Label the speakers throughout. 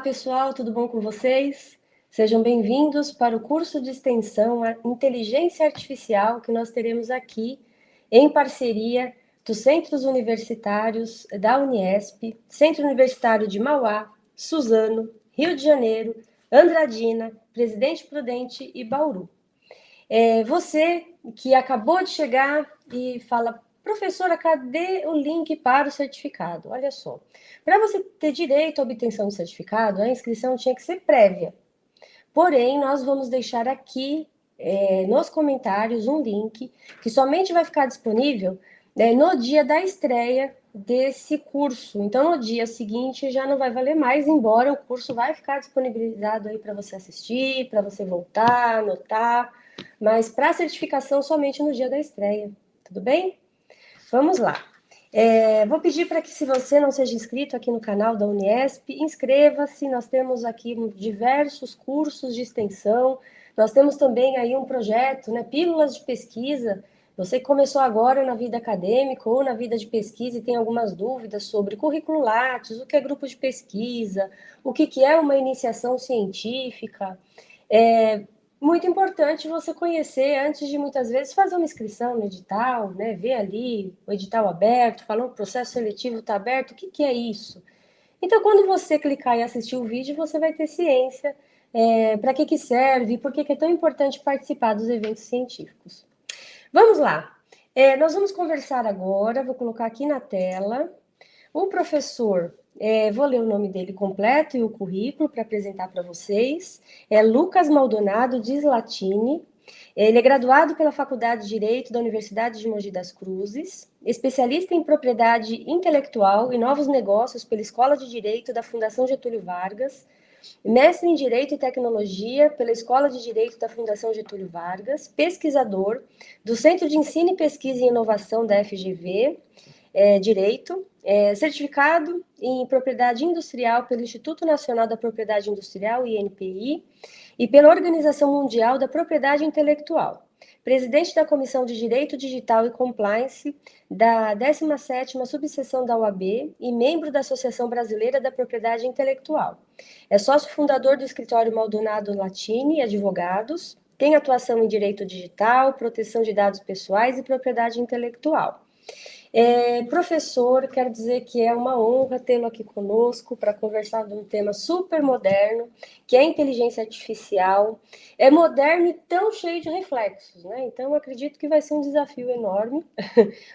Speaker 1: Olá, pessoal, tudo bom com vocês? Sejam bem-vindos para o curso de extensão Inteligência Artificial que nós teremos aqui em parceria dos centros universitários da Uniesp, Centro Universitário de Mauá, Suzano, Rio de Janeiro, Andradina, Presidente Prudente e Bauru. Você que acabou de chegar e fala, professora, cadê o link para o certificado? Olha só, para você ter direito à obtenção do certificado, a inscrição tinha que ser prévia. Porém, nós vamos deixar aqui nos comentários um link que somente vai ficar disponível no dia da estreia desse curso. Então, no dia seguinte já não vai valer mais, embora o curso vai ficar disponibilizado aí para você assistir, para você voltar, anotar, mas para certificação somente no dia da estreia. Tudo bem? Vamos lá. Vou pedir para que, se você não seja inscrito aqui no canal da Uniesp, inscreva-se. Nós temos aqui diversos cursos de extensão. Nós temos também aí um projeto, né, Pílulas de Pesquisa. Você que começou agora na vida acadêmica ou na vida de pesquisa e tem algumas dúvidas sobre currículo Lattes, o que é grupo de pesquisa, o que é uma iniciação científica. Muito importante você conhecer antes de, muitas vezes, fazer uma inscrição no edital, né? Ver ali o edital aberto, falando que o processo seletivo está aberto, o que é isso? Então, quando você clicar e assistir o vídeo, você vai ter ciência para que serve e por que é tão importante participar dos eventos científicos. Vamos lá. Nós vamos conversar agora, vou colocar aqui na tela, o professor... vou ler o nome dele completo e o currículo para apresentar para vocês. É Lucas Maldonado Diz Latini. Ele é graduado pela Faculdade de Direito da Universidade de Mogi das Cruzes, especialista em propriedade intelectual e novos negócios pela Escola de Direito da Fundação Getúlio Vargas, mestre em Direito e Tecnologia pela Escola de Direito da Fundação Getúlio Vargas, pesquisador do Centro de Ensino e Pesquisa e Inovação da FGV, Direito, certificado em Propriedade Industrial pelo Instituto Nacional da Propriedade Industrial, INPI, e pela Organização Mundial da Propriedade Intelectual. Presidente da Comissão de Direito Digital e Compliance da 17ª Subseção da OAB e membro da Associação Brasileira da Propriedade Intelectual. É sócio fundador do escritório Maldonado Latini Advogados, tem atuação em direito digital, proteção de dados pessoais e propriedade intelectual. Professor, quero dizer que é uma honra tê-lo aqui conosco para conversar de um tema super moderno, que é a inteligência artificial. É moderno e tão cheio de reflexos, né? Então, eu acredito que vai ser um desafio enorme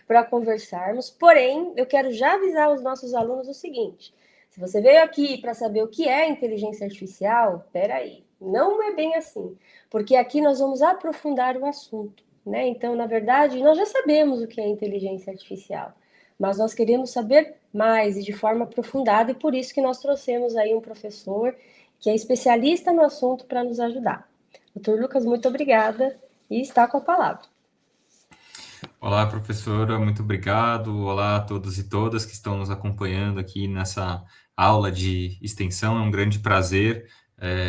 Speaker 1: para conversarmos. Porém, eu quero já avisar os nossos alunos o seguinte: se você veio aqui para saber o que é inteligência artificial, peraí, não é bem assim, porque aqui nós vamos aprofundar o assunto. Né? Então, na verdade, nós já sabemos o que é inteligência artificial, mas nós queremos saber mais e de forma aprofundada, e por isso que nós trouxemos aí um professor que é especialista no assunto para nos ajudar. Doutor Lucas, muito obrigada e está com a palavra.
Speaker 2: Olá, professora, muito obrigado. Olá a todos e todas que estão nos acompanhando aqui nessa aula de extensão. É um grande prazer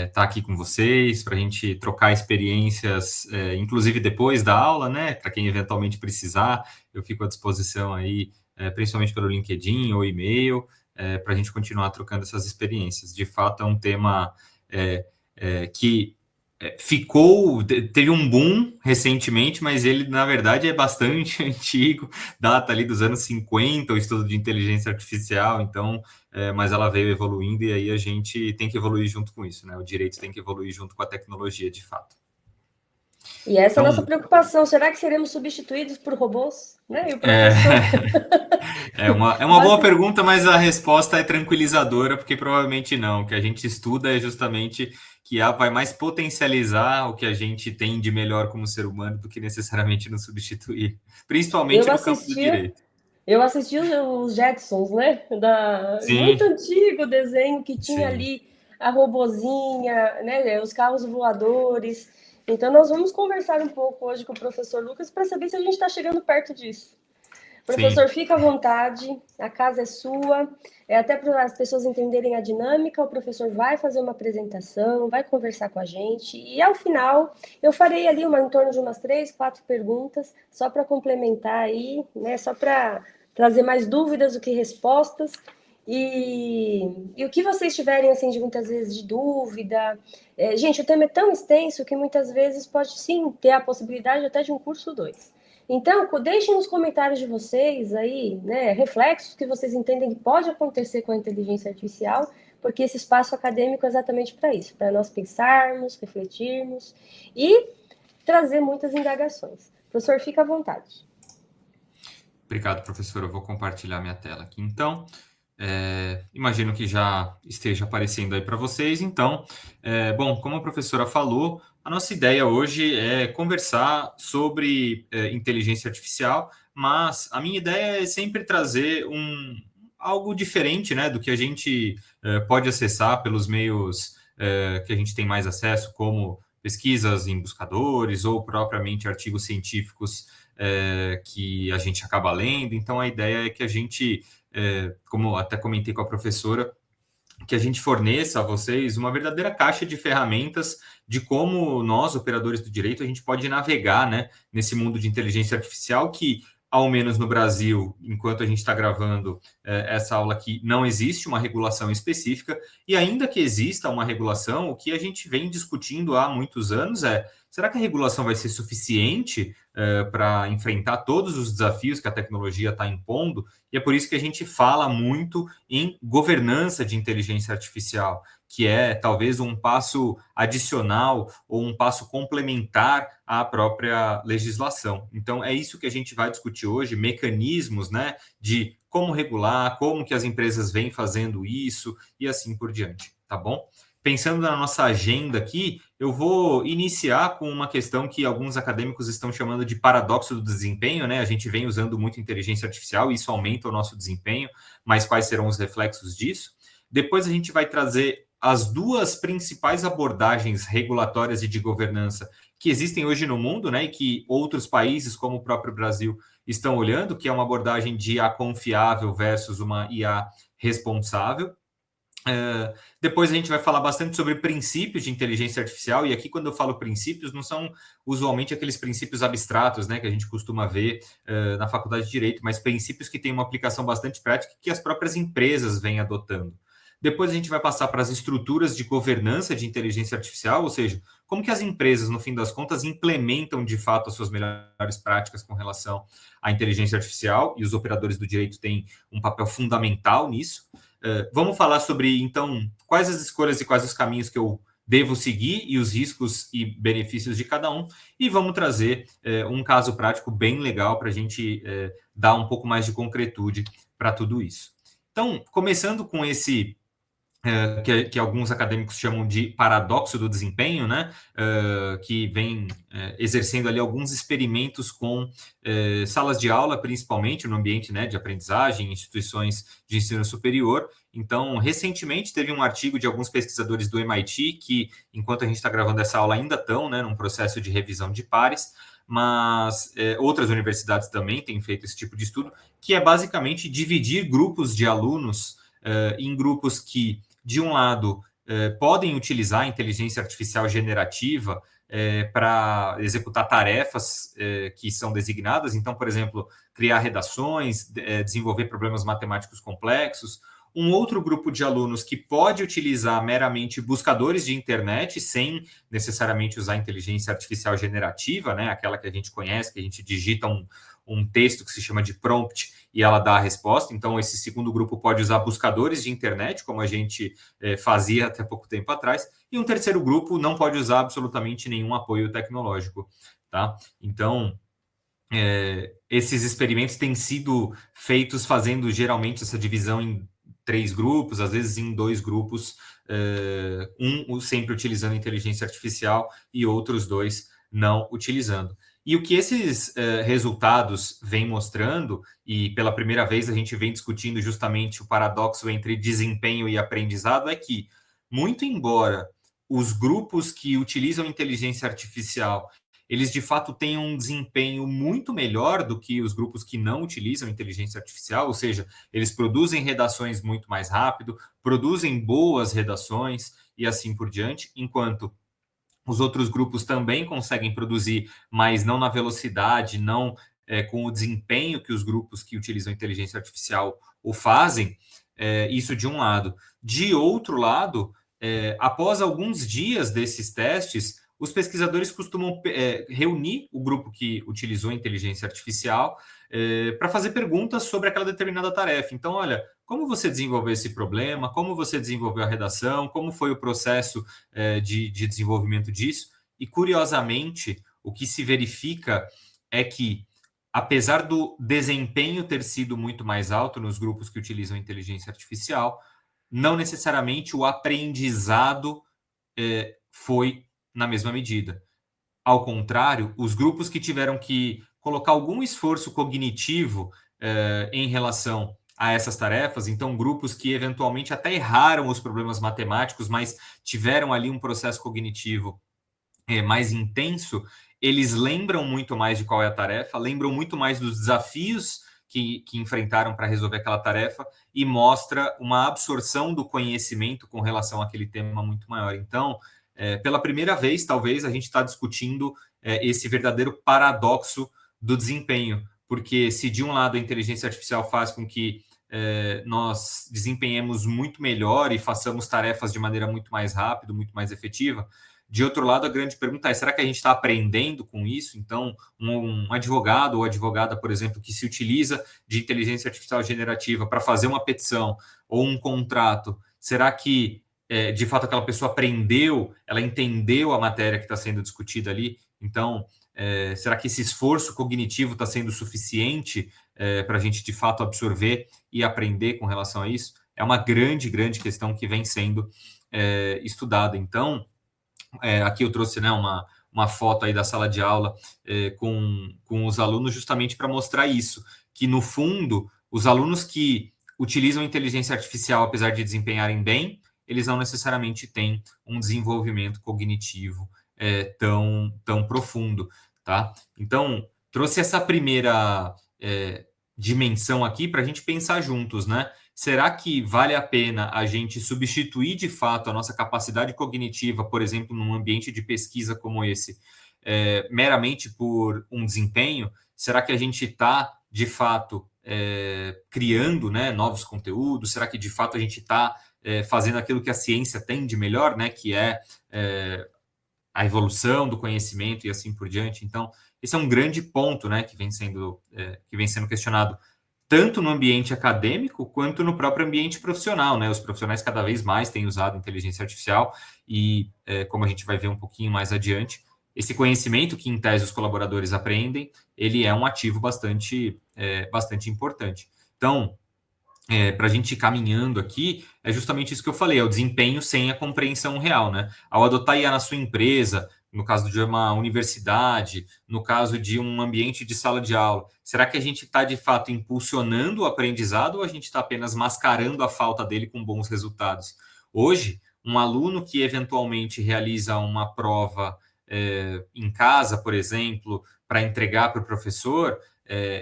Speaker 2: estar aqui com vocês, para a gente trocar experiências, inclusive depois da aula, né? Para quem eventualmente precisar, eu fico à disposição aí, principalmente pelo LinkedIn ou e-mail, para a gente continuar trocando essas experiências. De fato, é um tema que teve um boom recentemente, mas ele, na verdade, é bastante antigo, data ali dos anos 50, o estudo de inteligência artificial, então, mas ela veio evoluindo e aí a gente tem que evoluir junto com isso, né? O direito tem que evoluir junto com a tecnologia, de fato.
Speaker 1: E essa é a nossa preocupação, será que seremos substituídos por robôs? Né? E o professor...
Speaker 2: É uma boa pergunta, mas a resposta é tranquilizadora, porque provavelmente não. O que a gente estuda é justamente que a vai mais potencializar o que a gente tem de melhor como ser humano do que necessariamente nos substituir, principalmente no campo do direito.
Speaker 1: Eu assisti os Jetsons, né? Muito
Speaker 2: Sim,
Speaker 1: antigo desenho que tinha
Speaker 2: sim.
Speaker 1: ali a robozinha, né? Os carros voadores. Então, nós vamos conversar um pouco hoje com o professor Lucas para saber se a gente está chegando perto disso. Professor,
Speaker 2: Sim.
Speaker 1: fica à vontade, a casa é sua. Até para as pessoas entenderem a dinâmica, o professor vai fazer uma apresentação, vai conversar com a gente, e ao final eu farei ali em torno de umas 3, 4 perguntas, só para complementar aí, né? Só para trazer mais dúvidas do que respostas. E o que vocês tiverem, assim, de muitas vezes de dúvida. Gente, o tema é tão extenso que muitas vezes pode sim ter a possibilidade até de um curso 2. Então, deixem nos comentários de vocês aí, né, reflexos que vocês entendem que pode acontecer com a inteligência artificial, porque esse espaço acadêmico é exatamente para isso, para nós pensarmos, refletirmos e trazer muitas indagações. Professor, fica à vontade.
Speaker 2: Obrigado, professor. Eu vou compartilhar minha tela aqui. Então, imagino que já esteja aparecendo aí para vocês. Então, bom, como a professora falou, a nossa ideia hoje é conversar sobre inteligência artificial, mas a minha ideia é sempre trazer algo diferente, né, do que a gente pode acessar pelos meios que a gente tem mais acesso, como pesquisas em buscadores ou propriamente artigos científicos que a gente acaba lendo. Então, a ideia é que a gente, como até comentei com a professora, que a gente forneça a vocês uma verdadeira caixa de ferramentas de como nós, operadores do direito, a gente pode navegar, né, nesse mundo de inteligência artificial que, ao menos no Brasil, enquanto a gente está gravando essa aula aqui, não existe uma regulação específica, e ainda que exista uma regulação, o que a gente vem discutindo há muitos anos é: será que a regulação vai ser suficiente para enfrentar todos os desafios que a tecnologia está impondo? E é por isso que a gente fala muito em governança de inteligência artificial, que é talvez um passo adicional ou um passo complementar à própria legislação. Então, é isso que a gente vai discutir hoje, mecanismos, né, de como regular, como que as empresas vêm fazendo isso e assim por diante, tá bom? Pensando na nossa agenda aqui, eu vou iniciar com uma questão que alguns acadêmicos estão chamando de paradoxo do desempenho, né? A gente vem usando muito inteligência artificial e isso aumenta o nosso desempenho, mas quais serão os reflexos disso? Depois a gente vai trazer as duas principais abordagens regulatórias e de governança que existem hoje no mundo, né? E que outros países, como o próprio Brasil, estão olhando, que é uma abordagem de IA confiável versus uma IA responsável. Depois a gente vai falar bastante sobre princípios de inteligência artificial, e aqui quando eu falo princípios, não são usualmente aqueles princípios abstratos, né, que a gente costuma ver na faculdade de Direito, mas princípios que têm uma aplicação bastante prática que as próprias empresas vêm adotando. Depois a gente vai passar para as estruturas de governança de inteligência artificial, ou seja, como que as empresas, no fim das contas, implementam de fato as suas melhores práticas com relação à inteligência artificial, e os operadores do direito têm um papel fundamental nisso. Vamos falar sobre, então, quais as escolhas e quais os caminhos que eu devo seguir e os riscos e benefícios de cada um. E vamos trazer um caso prático bem legal para a gente dar um pouco mais de concretude para tudo isso. Então, começando com esse que alguns acadêmicos chamam de paradoxo do desempenho, né? Que vem exercendo ali alguns experimentos com salas de aula, principalmente no ambiente, né, de aprendizagem, instituições de ensino superior. Então, recentemente teve um artigo de alguns pesquisadores do MIT que, enquanto a gente está gravando essa aula, ainda estão, né, num processo de revisão de pares, mas outras universidades também têm feito esse tipo de estudo, que é basicamente dividir grupos de alunos em grupos que, de um lado, podem utilizar a inteligência artificial generativa para executar tarefas que são designadas. Então, por exemplo, criar redações, desenvolver problemas matemáticos complexos. Um outro grupo de alunos que pode utilizar meramente buscadores de internet, sem necessariamente usar inteligência artificial generativa, né? Aquela que a gente conhece, que a gente digita um texto que se chama de prompt e ela dá a resposta. Então, esse segundo grupo pode usar buscadores de internet, como a gente fazia até pouco tempo atrás. E um terceiro grupo não pode usar absolutamente nenhum apoio tecnológico, tá? Então, esses experimentos têm sido feitos fazendo geralmente essa divisão em 3 grupos, às vezes em 2 grupos, um sempre utilizando inteligência artificial e outros 2 não utilizando. E o que esses resultados vêm mostrando, e pela primeira vez a gente vem discutindo justamente o paradoxo entre desempenho e aprendizado, é que, muito embora os grupos que utilizam inteligência artificial eles de fato têm um desempenho muito melhor do que os grupos que não utilizam inteligência artificial, ou seja, eles produzem redações muito mais rápido, produzem boas redações e assim por diante, enquanto os outros grupos também conseguem produzir, mas não na velocidade, não com o desempenho que os grupos que utilizam inteligência artificial o fazem. Isso de um lado. De outro lado, após alguns dias desses testes, os pesquisadores costumam reunir o grupo que utilizou a inteligência artificial para fazer perguntas sobre aquela determinada tarefa. Então, olha, como você desenvolveu esse problema? Como você desenvolveu a redação? Como foi o processo de desenvolvimento disso? E, curiosamente, o que se verifica é que, apesar do desempenho ter sido muito mais alto nos grupos que utilizam inteligência artificial, não necessariamente o aprendizado foi na mesma medida. Ao contrário, os grupos que tiveram que colocar algum esforço cognitivo em relação a essas tarefas, então grupos que eventualmente até erraram os problemas matemáticos, mas tiveram ali um processo cognitivo mais intenso, eles lembram muito mais de qual é a tarefa, lembram muito mais dos desafios que enfrentaram para resolver aquela tarefa e mostra uma absorção do conhecimento com relação àquele tema muito maior. Então, pela primeira vez, talvez, a gente está discutindo esse verdadeiro paradoxo do desempenho, porque se de um lado a inteligência artificial faz com que nós desempenhemos muito melhor e façamos tarefas de maneira muito mais rápida, muito mais efetiva, de outro lado, a grande pergunta é: será que a gente está aprendendo com isso? Então, um advogado ou advogada, por exemplo, que se utiliza de inteligência artificial generativa para fazer uma petição ou um contrato, será que, de fato, aquela pessoa aprendeu, ela entendeu a matéria que está sendo discutida ali? Então, será que esse esforço cognitivo está sendo suficiente para a gente, de fato, absorver e aprender com relação a isso? É uma grande, grande questão que vem sendo estudada. Então, aqui eu trouxe, né, uma foto aí da sala de aula com os alunos justamente para mostrar isso, que no fundo, os alunos que utilizam inteligência artificial, apesar de desempenharem bem, eles não necessariamente têm um desenvolvimento cognitivo tão profundo, tá? Então, trouxe essa primeira dimensão aqui para a gente pensar juntos, né? Será que vale a pena a gente substituir de fato a nossa capacidade cognitiva, por exemplo, num ambiente de pesquisa como esse, meramente por um desempenho? Será que a gente está, de fato, criando, né, novos conteúdos? Será que, de fato, a gente está fazendo aquilo que a ciência tem de melhor, né, que é a evolução do conhecimento e assim por diante? Então, esse é um grande ponto, né, que vem sendo questionado tanto no ambiente acadêmico quanto no próprio ambiente profissional, né? Os profissionais cada vez mais têm usado inteligência artificial e, como a gente vai ver um pouquinho mais adiante, esse conhecimento que, em tese, os colaboradores aprendem, ele é um ativo bastante importante. Então, para a gente ir caminhando aqui, é justamente isso que eu falei, é o desempenho sem a compreensão real, né? Ao adotar IA na sua empresa, no caso de uma universidade, no caso de um ambiente de sala de aula, será que a gente está, de fato, impulsionando o aprendizado ou a gente está apenas mascarando a falta dele com bons resultados? Hoje, um aluno que eventualmente realiza uma prova em casa, por exemplo, para entregar para o professor,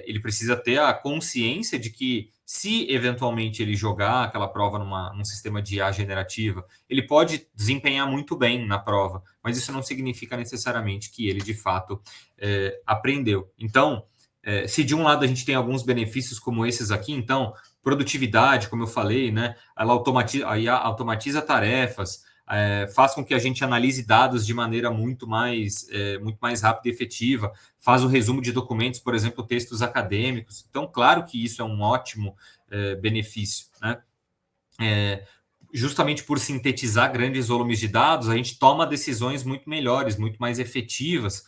Speaker 2: ele precisa ter a consciência de que, se eventualmente ele jogar aquela prova num sistema de IA generativa, ele pode desempenhar muito bem na prova, mas isso não significa necessariamente que ele, de fato, aprendeu. Então, se de um lado a gente tem alguns benefícios como esses aqui, então, produtividade, como eu falei, né, a IA automatiza tarefas, faz com que a gente analise dados de maneira muito mais rápida e efetiva, faz o resumo de documentos, por exemplo, textos acadêmicos. Então, claro que isso é um ótimo benefício, né? Justamente por sintetizar grandes volumes de dados, a gente toma decisões muito melhores, muito mais efetivas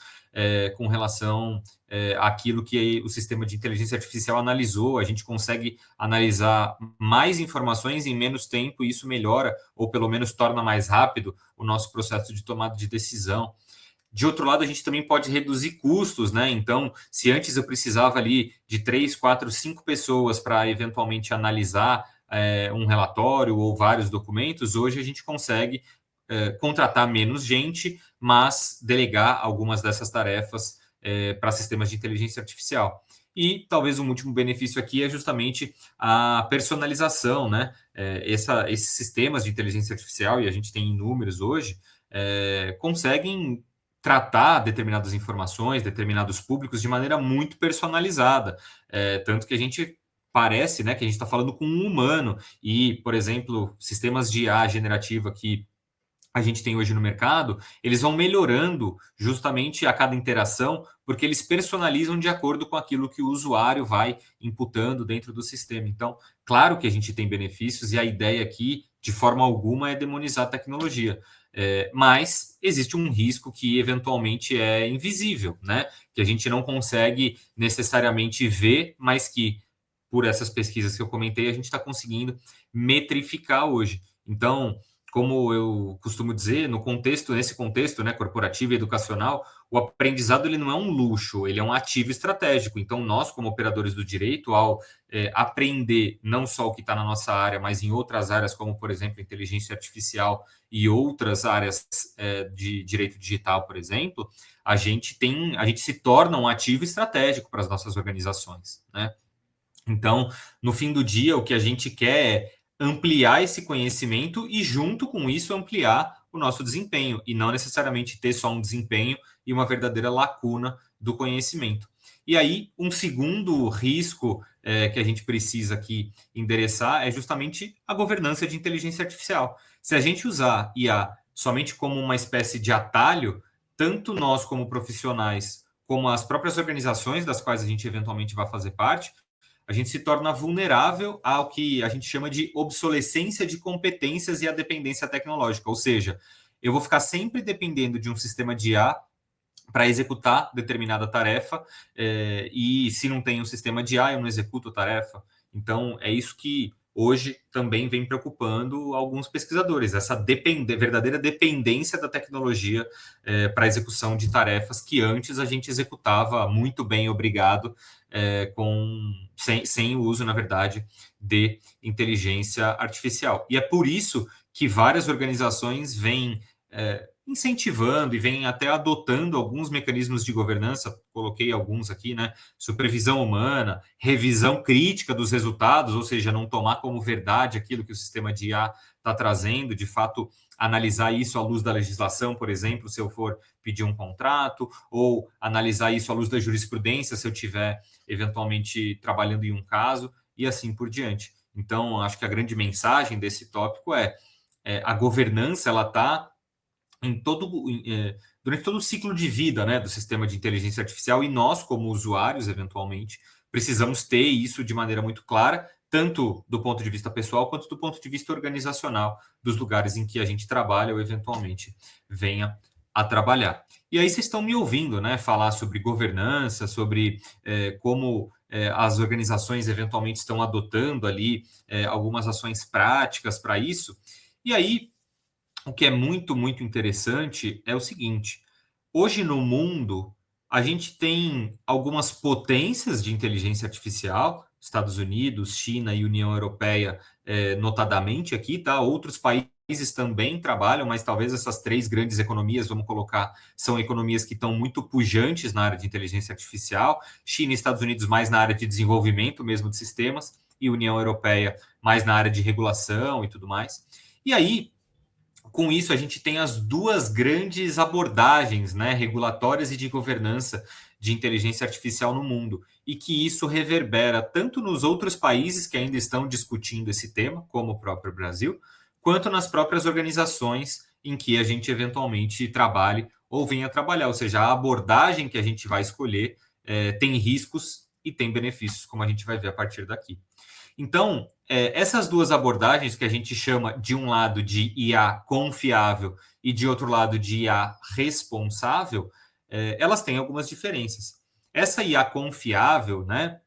Speaker 2: com relação àquilo que o sistema de inteligência artificial analisou. A gente consegue analisar mais informações em menos tempo e isso melhora, ou pelo menos torna mais rápido, o nosso processo de tomada de decisão. De outro lado, a gente também pode reduzir custos, né? Então, se antes eu precisava ali de 3, 4, 5 pessoas para eventualmente analisar um relatório ou vários documentos, hoje a gente consegue contratar menos gente, mas delegar algumas dessas tarefas para sistemas de inteligência artificial. E talvez um último benefício aqui é justamente a personalização, né? Esses sistemas de inteligência artificial, e a gente tem inúmeros hoje, conseguem tratar determinadas informações, determinados públicos de maneira muito personalizada. Tanto que a gente parece, né, que a gente está falando com um humano e, por exemplo, sistemas de IA generativa que a gente tem hoje no mercado, eles vão melhorando justamente a cada interação, porque eles personalizam de acordo com aquilo que o usuário vai imputando dentro do sistema. Então, claro que a gente tem benefícios e a ideia aqui, de forma alguma, é demonizar a tecnologia. Mas existe um risco que eventualmente é invisível, né? Que a gente não consegue necessariamente ver, mas que, por essas pesquisas que eu comentei, a gente está conseguindo metrificar hoje. Então, como eu costumo dizer, nesse contexto, né, corporativo e educacional, o aprendizado ele não é um luxo, ele é um ativo estratégico. Então, nós, como operadores do direito, ao aprender não só o que está na nossa área, mas em outras áreas, como, por exemplo, inteligência artificial e outras áreas de direito digital, por exemplo, a gente se torna um ativo estratégico para as nossas organizações, né? Então, no fim do dia, o que a gente quer é ampliar esse conhecimento e, junto com isso, ampliar o nosso desempenho, e não necessariamente ter só um desempenho e uma verdadeira lacuna do conhecimento. E aí, um segundo risco que a gente precisa aqui endereçar é justamente a governança de inteligência artificial. Se a gente usar IA somente como uma espécie de atalho, tanto nós como profissionais, como as próprias organizações das quais a gente eventualmente vai fazer parte, a gente se torna vulnerável ao que a gente chama de obsolescência de competências e a dependência tecnológica. Ou seja, eu vou ficar sempre dependendo de um sistema de IA para executar determinada tarefa, e se não tem um sistema de IA, eu não executo a tarefa. Então, é isso que hoje também vem preocupando alguns pesquisadores, essa verdadeira dependência da tecnologia para a execução de tarefas que antes a gente executava muito bem, obrigado, sem o uso, na verdade, de inteligência artificial. E é por isso que várias organizações vêm incentivando e vem até adotando alguns mecanismos de governança, coloquei alguns aqui, né? Supervisão humana, revisão crítica dos resultados, ou seja, não tomar como verdade aquilo que o sistema de IA está trazendo, de fato, analisar isso à luz da legislação, por exemplo, se eu for pedir um contrato, ou analisar isso à luz da jurisprudência, se eu tiver eventualmente trabalhando em um caso, e assim por diante. Então, acho que a grande mensagem desse tópico é a governança, ela está durante todo o ciclo de vida, né, do sistema de inteligência artificial, e nós, como usuários, eventualmente, precisamos ter isso de maneira muito clara, tanto do ponto de vista pessoal quanto do ponto de vista organizacional dos lugares em que a gente trabalha ou eventualmente venha a trabalhar. E aí vocês estão me ouvindo, né, falar sobre governança, sobre como as organizações eventualmente estão adotando ali algumas ações práticas para isso. E aí o que é muito, muito interessante é o seguinte: hoje no mundo, a gente tem algumas potências de inteligência artificial, Estados Unidos, China e União Europeia, notadamente aqui, tá? Outros países também trabalham, mas talvez essas três grandes economias, vamos colocar, são economias que estão muito pujantes na área de inteligência artificial. China e Estados Unidos mais na área de desenvolvimento mesmo de sistemas, e União Europeia mais na área de regulação e tudo mais. E aí, com isso, a gente tem as duas grandes abordagens, né, regulatórias e de governança de inteligência artificial no mundo, e que isso reverbera tanto nos outros países que ainda estão discutindo esse tema, como o próprio Brasil, quanto nas próprias organizações em que a gente eventualmente trabalhe ou venha trabalhar. Ou seja, a abordagem que a gente vai escolher tem riscos e tem benefícios, como a gente vai ver a partir daqui. Então, essas duas abordagens que a gente chama de um lado de IA confiável e de outro lado de IA responsável, elas têm algumas diferenças. Essa IA confiável, né,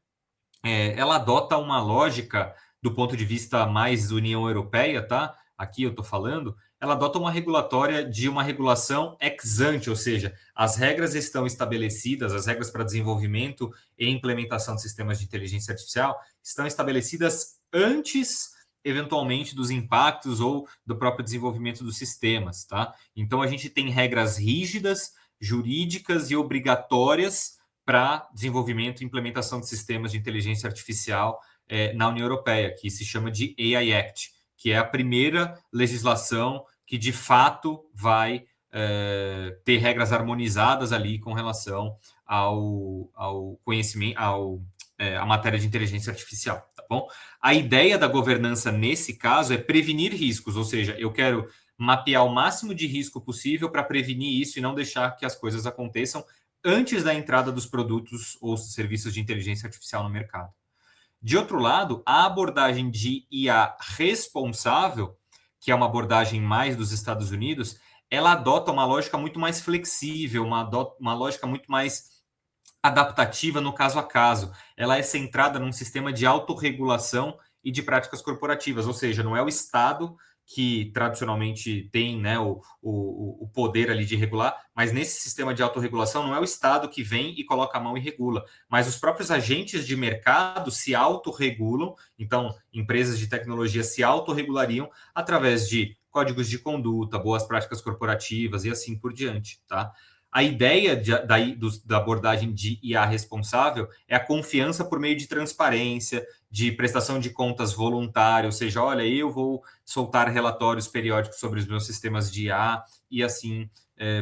Speaker 2: ela adota uma lógica do ponto de vista mais União Europeia, tá? Aqui eu estou falando, ela adota uma regulatória de uma regulação ex ante, ou seja, as regras estão estabelecidas, as regras para desenvolvimento e implementação de sistemas de inteligência artificial estão estabelecidas antes, eventualmente, dos impactos ou do próprio desenvolvimento dos sistemas, tá? Então, a gente tem regras rígidas, jurídicas e obrigatórias para desenvolvimento e implementação de sistemas de inteligência artificial na União Europeia, que se chama de AI Act, que é a primeira legislação que, de fato, vai ter regras harmonizadas ali com relação ao conhecimento, a matéria de inteligência artificial, tá bom? A ideia da governança nesse caso é prevenir riscos, ou seja, eu quero mapear o máximo de risco possível para prevenir isso e não deixar que as coisas aconteçam antes da entrada dos produtos ou serviços de inteligência artificial no mercado. De outro lado, a abordagem de IA responsável, que é uma abordagem mais dos Estados Unidos, ela adota uma lógica muito mais flexível, uma lógica muito mais adaptativa no caso a caso. Ela é centrada num sistema de autorregulação e de práticas corporativas, ou seja, não é o Estado que tradicionalmente tem, né, o poder ali de regular, mas nesse sistema de autorregulação não é o Estado que vem e coloca a mão e regula, mas os próprios agentes de mercado se autorregulam, então empresas de tecnologia se autorregulariam através de códigos de conduta, boas práticas corporativas e assim por diante, tá? A ideia da abordagem de IA responsável é a confiança por meio de transparência, de prestação de contas voluntária, ou seja, olha, eu vou soltar relatórios periódicos sobre os meus sistemas de IA e assim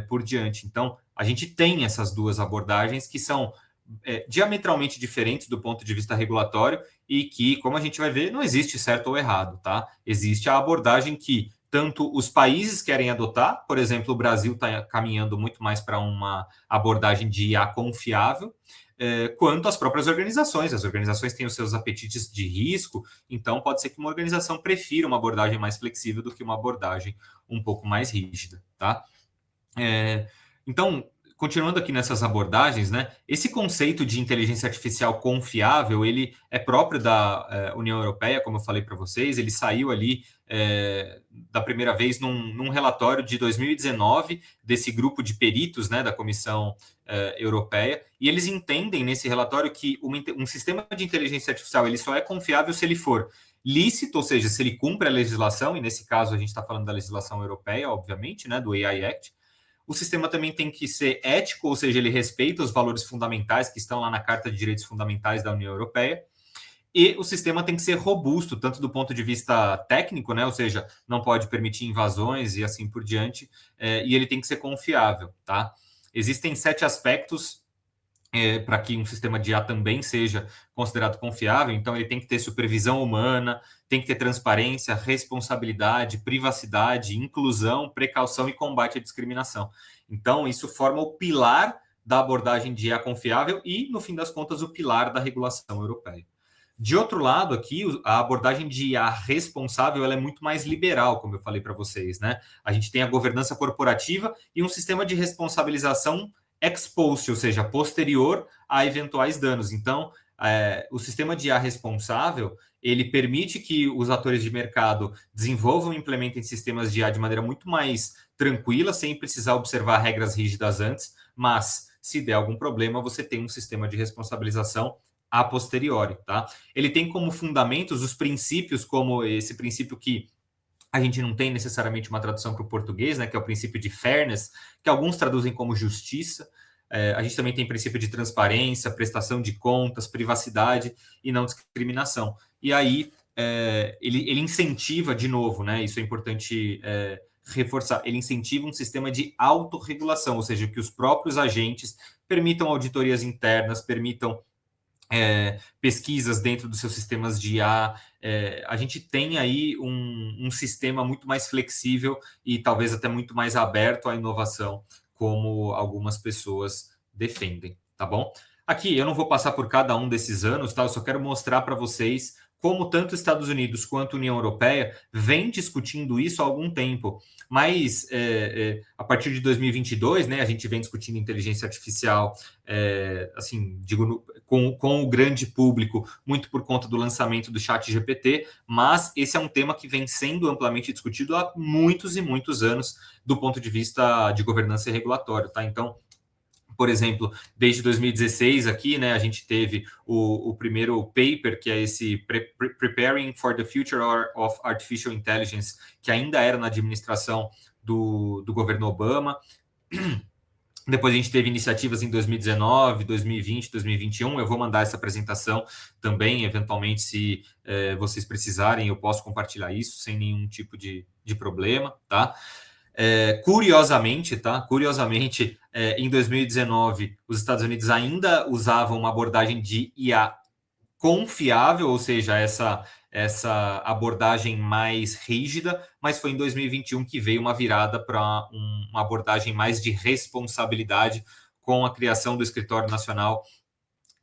Speaker 2: por diante. Então, a gente tem essas duas abordagens que são diametralmente diferentes do ponto de vista regulatório e que, como a gente vai ver, não existe certo ou errado, tá? Existe a abordagem que tanto os países querem adotar, por exemplo, o Brasil está caminhando muito mais para uma abordagem de IA confiável, quanto as próprias organizações. As organizações têm os seus apetites de risco, então pode ser que uma organização prefira uma abordagem mais flexível do que uma abordagem um pouco mais rígida, tá? Então, continuando aqui nessas abordagens, né, esse conceito de inteligência artificial confiável, ele é próprio da União Europeia, como eu falei para vocês, ele saiu ali da primeira vez num relatório de 2019 desse grupo de peritos, né, da Comissão Europeia, e eles entendem nesse relatório que um sistema de inteligência artificial ele só é confiável se ele for lícito, ou seja, se ele cumpre a legislação, e nesse caso a gente está falando da legislação europeia, obviamente, né, do AI Act. O sistema também tem que ser ético, ou seja, ele respeita os valores fundamentais que estão lá na Carta de Direitos Fundamentais da União Europeia. E o sistema tem que ser robusto, tanto do ponto de vista técnico, né? Ou seja, não pode permitir invasões e assim por diante, e ele tem que ser confiável, tá? Existem 7 aspectos para que um sistema de IA também seja considerado confiável. Então, ele tem que ter supervisão humana, tem que ter transparência, responsabilidade, privacidade, inclusão, precaução e combate à discriminação. Então, isso forma o pilar da abordagem de IA confiável e, no fim das contas, o pilar da regulação europeia. De outro lado, aqui, a abordagem de IA responsável ela é muito mais liberal, como eu falei para vocês, né? A gente tem a governança corporativa e um sistema de responsabilização ex post, ou seja, posterior a eventuais danos. Então, o sistema de IA responsável, ele permite que os atores de mercado desenvolvam e implementem sistemas de IA de maneira muito mais tranquila, sem precisar observar regras rígidas antes, mas se der algum problema, você tem um sistema de responsabilização a posteriori, tá? Ele tem como fundamentos os princípios, como esse princípio que a gente não tem necessariamente uma tradução para o português, né, que é o princípio de fairness, que alguns traduzem como justiça. A gente também tem princípio de transparência, prestação de contas, privacidade e não discriminação. E aí ele incentiva, de novo, né, isso é importante reforçar, ele incentiva um sistema de autorregulação, ou seja, que os próprios agentes permitam auditorias internas, permitam pesquisas dentro dos seus sistemas de IA. A gente tem aí um sistema muito mais flexível e talvez até muito mais aberto à inovação, como algumas pessoas defendem, tá bom? Aqui, eu não vou passar por cada um desses anos, tá? Eu só quero mostrar para vocês como tanto Estados Unidos quanto União Europeia vem discutindo isso há algum tempo. Mas a partir de 2022, né, a gente vem discutindo inteligência artificial, assim, digo, com o grande público, muito por conta do lançamento do ChatGPT, mas esse é um tema que vem sendo amplamente discutido há muitos e muitos anos do ponto de vista de governança e regulatório, tá? Então, por exemplo, desde 2016 aqui, né, a gente teve o primeiro paper, que é esse Preparing for the Future of Artificial Intelligence, que ainda era na administração do governo Obama. Depois a gente teve iniciativas em 2019, 2020, 2021. Eu vou mandar essa apresentação também, eventualmente, se vocês precisarem, eu posso compartilhar isso sem nenhum tipo de problema, tá? Curiosamente, em 2019, os Estados Unidos ainda usavam uma abordagem de IA confiável, ou seja, essa abordagem mais rígida, mas foi em 2021 que veio uma virada para uma abordagem mais de responsabilidade com a criação do Escritório Nacional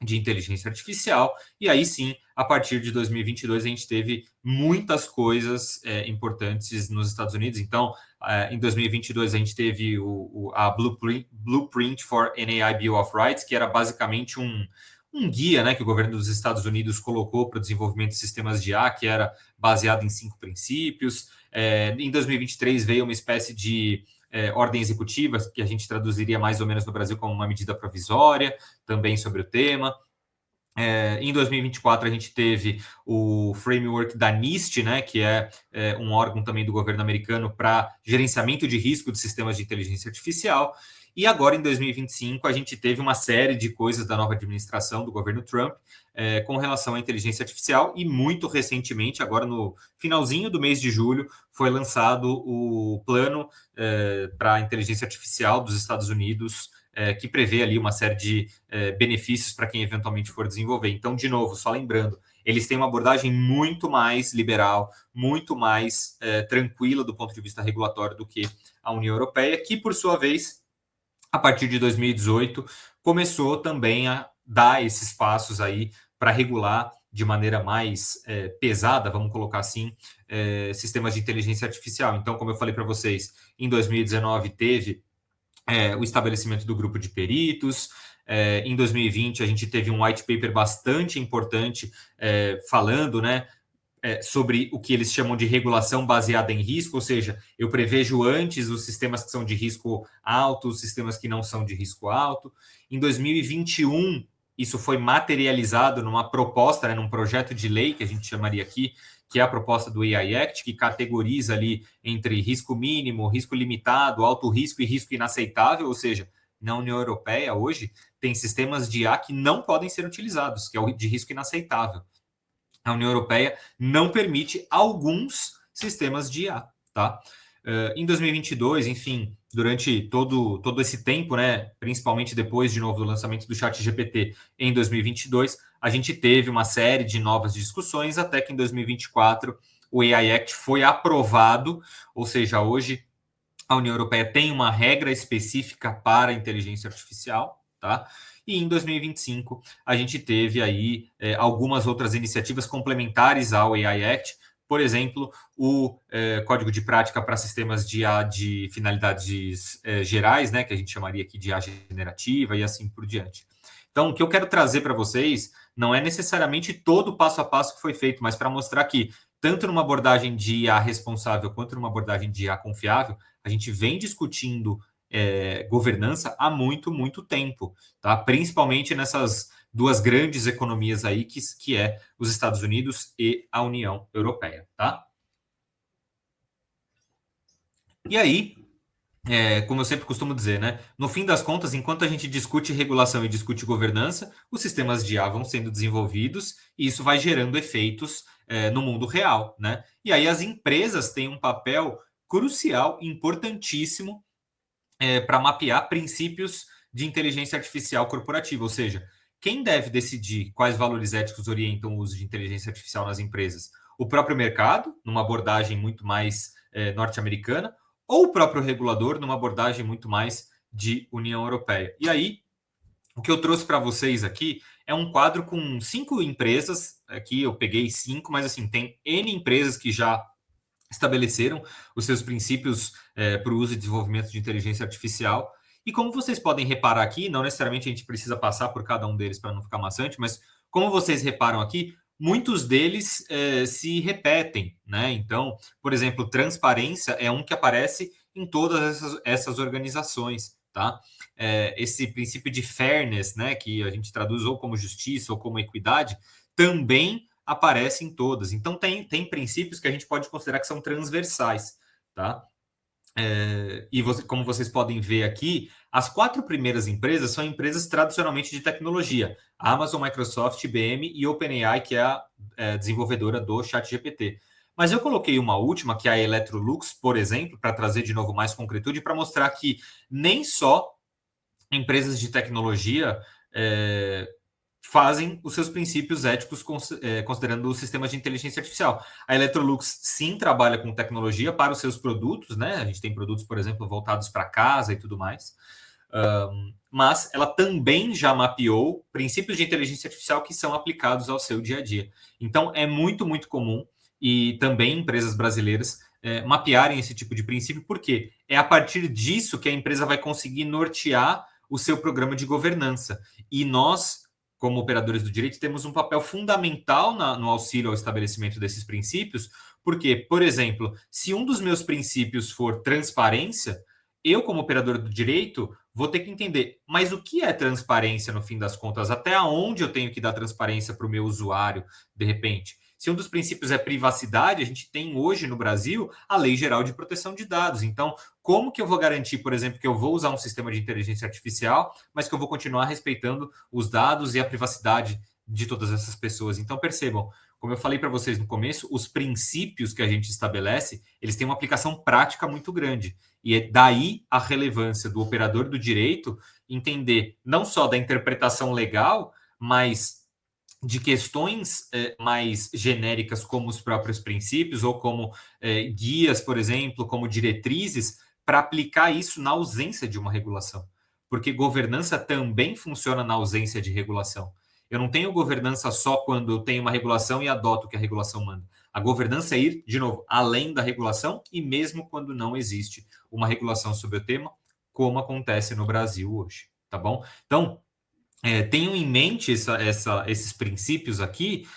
Speaker 2: de Inteligência Artificial, e aí sim, a partir de 2022, a gente teve muitas coisas importantes nos Estados Unidos. Então, em 2022, a gente teve a Blueprint for an AI Bill of Rights, que era basicamente um guia, né, que o governo dos Estados Unidos colocou para o desenvolvimento de sistemas de IA, que era baseado em 5 princípios. Em 2023 veio uma espécie de ordem executiva, que a gente traduziria mais ou menos no Brasil como uma medida provisória, também sobre o tema. Em 2024, a gente teve o framework da NIST, né, que é um órgão também do governo americano para gerenciamento de risco de sistemas de inteligência artificial. E agora, em 2025, a gente teve uma série de coisas da nova administração do governo Trump com relação à inteligência artificial. E muito recentemente, agora no finalzinho do mês de julho, foi lançado o plano para a inteligência artificial dos Estados Unidos, que prevê ali uma série de benefícios para quem eventualmente for desenvolver. Então, de novo, só lembrando, eles têm uma abordagem muito mais liberal, muito mais tranquila do ponto de vista regulatório do que a União Europeia, que, por sua vez, a partir de 2018, começou também a dar esses passos aí para regular de maneira mais pesada, vamos colocar assim, sistemas de inteligência artificial. Então, como eu falei para vocês, em 2019 teve o estabelecimento do grupo de peritos. Em 2020, a gente teve um white paper bastante importante falando, né, sobre o que eles chamam de regulação baseada em risco, ou seja, eu prevejo antes os sistemas que são de risco alto, os sistemas que não são de risco alto. Em 2021, isso foi materializado numa proposta, né, num projeto de lei, que a gente chamaria aqui, que é a proposta do AI Act, que categoriza ali entre risco mínimo, risco limitado, alto risco e risco inaceitável, ou seja, na União Europeia hoje tem sistemas de IA que não podem ser utilizados, que é o de risco inaceitável. A União Europeia não permite alguns sistemas de IA, tá? Em 2022, enfim, durante todo esse tempo, né, principalmente depois, de novo, do lançamento do ChatGPT em 2022, a gente teve uma série de novas discussões, até que em 2024 o AI Act foi aprovado, ou seja, hoje a União Europeia tem uma regra específica para a inteligência artificial, tá? E em 2025 a gente teve aí algumas outras iniciativas complementares ao AI Act, por exemplo, o Código de Prática para Sistemas de IA de finalidades gerais, né, que a gente chamaria aqui de IA generativa e assim por diante. Então, o que eu quero trazer para vocês não é necessariamente todo o passo a passo que foi feito, mas para mostrar que, tanto numa abordagem de IA responsável quanto numa abordagem de IA confiável, a gente vem discutindo governança há muito, muito tempo, tá? Principalmente nessas duas grandes economias aí, que é os Estados Unidos e a União Europeia, tá? E aí, como eu sempre costumo dizer, né? No fim das contas, enquanto a gente discute regulação e discute governança, os sistemas de IA vão sendo desenvolvidos e isso vai gerando efeitos no mundo real, né? E aí as empresas têm um papel crucial, importantíssimo, para mapear princípios de inteligência artificial corporativa, ou seja, quem deve decidir quais valores éticos orientam o uso de inteligência artificial nas empresas? O próprio mercado, numa abordagem muito mais norte-americana, ou o próprio regulador, numa abordagem muito mais de União Europeia. E aí, o que eu trouxe para vocês aqui é um quadro com 5 empresas. Aqui eu peguei 5, mas assim, tem N empresas que já estabeleceram os seus princípios para o uso e desenvolvimento de inteligência artificial. E como vocês podem reparar aqui, não necessariamente a gente precisa passar por cada um deles para não ficar maçante, mas como vocês reparam aqui, muitos deles se repetem, né? Então, por exemplo, transparência é um que aparece em todas essas organizações, tá? Esse princípio de fairness, né, que a gente traduz ou como justiça ou como equidade, também aparece em todas. Então, tem princípios que a gente pode considerar que são transversais, tá? Como vocês podem ver aqui, as 4 primeiras empresas são empresas tradicionalmente de tecnologia: Amazon, Microsoft, IBM e OpenAI, que é a desenvolvedora do ChatGPT. Mas eu coloquei uma última, que é a Electrolux, por exemplo, para trazer de novo mais concretude, para mostrar que nem só empresas de tecnologia fazem os seus princípios éticos considerando os sistemas de inteligência artificial. A Electrolux, sim, trabalha com tecnologia para os seus produtos, né? A gente tem produtos, por exemplo, voltados para casa e tudo mais. Mas ela também já mapeou princípios de inteligência artificial que são aplicados ao seu dia a dia. Então, é muito, muito comum, e também empresas brasileiras mapearem esse tipo de princípio, porque é a partir disso que a empresa vai conseguir nortear o seu programa de governança. E nós, como operadores do direito, temos um papel fundamental no auxílio ao estabelecimento desses princípios, porque, por exemplo, se um dos meus princípios for transparência, eu, como operador do direito, vou ter que entender, mas o que é transparência no fim das contas? Até onde eu tenho que dar transparência para o meu usuário, de repente? Se um dos princípios é privacidade, a gente tem hoje no Brasil a Lei Geral de Proteção de Dados. Então, como que eu vou garantir, por exemplo, que eu vou usar um sistema de inteligência artificial, mas que eu vou continuar respeitando os dados e a privacidade de todas essas pessoas? Então, percebam, como eu falei para vocês no começo, os princípios que a gente estabelece, eles têm uma aplicação prática muito grande. E é daí a relevância do operador do direito entender não só da interpretação legal, mas de questões mais genéricas, como os próprios princípios, ou como guias, por exemplo, como diretrizes, para aplicar isso na ausência de uma regulação. Porque governança também funciona na ausência de regulação. Eu não tenho governança só quando eu tenho uma regulação e adoto o que a regulação manda. A governança é ir, de novo, além da regulação, e mesmo quando não existe uma regulação sobre o tema, como acontece no Brasil hoje, tá bom? Então, tenham em mente esses princípios aqui,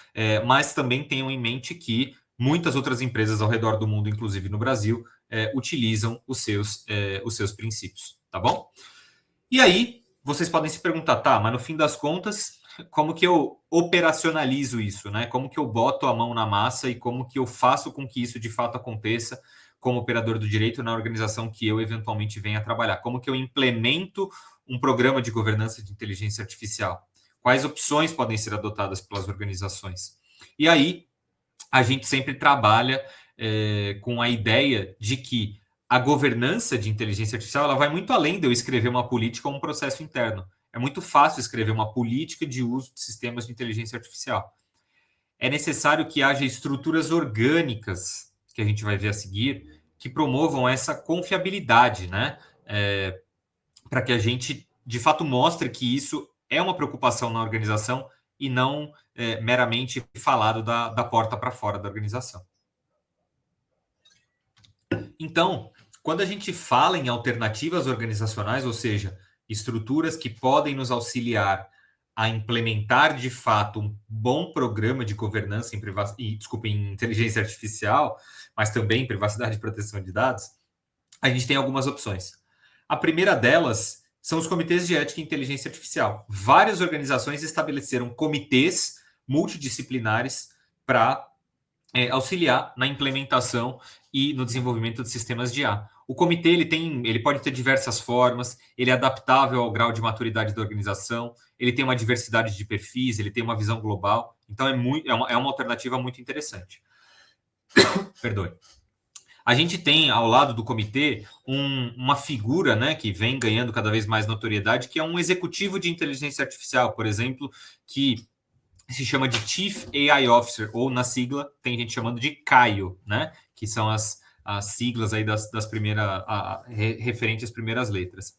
Speaker 2: mas também tenham em mente que muitas outras empresas ao redor do mundo, inclusive no Brasil, utilizam os seus princípios, tá bom? E aí, vocês podem se perguntar, tá, mas no fim das contas, como que eu operacionalizo isso, né? Como que eu boto a mão na massa e como que eu faço com que isso de fato aconteça como operador do direito na organização que eu eventualmente venha trabalhar? Como que eu implemento um programa de governança de inteligência artificial? Quais opções podem ser adotadas pelas organizações? E aí, a gente sempre trabalha com a ideia de que a governança de inteligência artificial ela vai muito além de eu escrever uma política ou um processo interno. É muito fácil escrever uma política de uso de sistemas de inteligência artificial. É necessário que haja estruturas orgânicas, que a gente vai ver a seguir, que promovam essa confiabilidade, né? Para que a gente, de fato, mostre que isso é uma preocupação na organização e não meramente falado da porta para fora da organização. Então, quando a gente fala em alternativas organizacionais, ou seja, estruturas que podem nos auxiliar a implementar de fato um bom programa de governança em inteligência artificial, mas também em privacidade e proteção de dados, a gente tem algumas opções. A primeira delas são os comitês de ética e inteligência artificial. Várias organizações estabeleceram comitês multidisciplinares para auxiliar na implementação e no desenvolvimento de sistemas de IA. O comitê ele pode ter diversas formas, ele é adaptável ao grau de maturidade da organização, ele tem uma diversidade de perfis, ele tem uma visão global, então é uma alternativa muito interessante. Perdoe. A gente tem ao lado do comitê uma figura, né, que vem ganhando cada vez mais notoriedade, que é um executivo de inteligência artificial, por exemplo, que se chama de Chief AI Officer, ou na sigla tem gente chamando de CAIO, né? Que são as siglas aí das primeiras, referente às primeiras letras.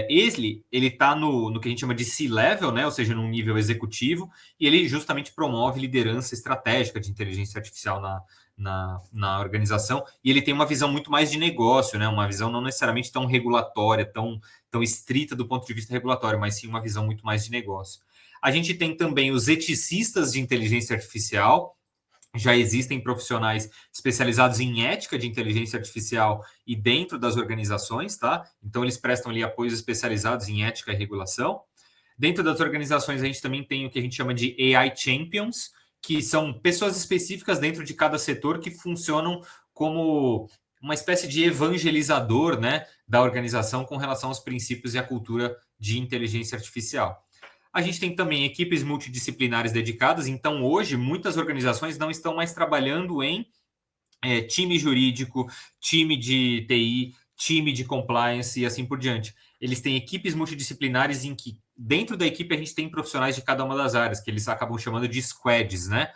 Speaker 2: Ele está no que a gente chama de C-Level, né? Ou seja, num nível executivo, e ele justamente promove liderança estratégica de inteligência artificial na organização, e ele tem uma visão muito mais de negócio, né? Uma visão não necessariamente tão regulatória, tão estrita do ponto de vista regulatório, mas sim uma visão muito mais de negócio. A gente tem também os eticistas de inteligência artificial. Já existem profissionais especializados em ética de inteligência artificial e dentro das organizações, tá? Então, eles prestam ali apoios especializados em ética e regulação. Dentro das organizações, a gente também tem o que a gente chama de AI Champions, que são pessoas específicas dentro de cada setor que funcionam como uma espécie de evangelizador, né, da organização com relação aos princípios e à cultura de inteligência artificial. A gente tem também equipes multidisciplinares dedicadas, então hoje muitas organizações não estão mais trabalhando em time jurídico, time de TI, time de compliance e assim por diante. Eles têm equipes multidisciplinares em que dentro da equipe a gente tem profissionais de cada uma das áreas, que eles acabam chamando de squads, né?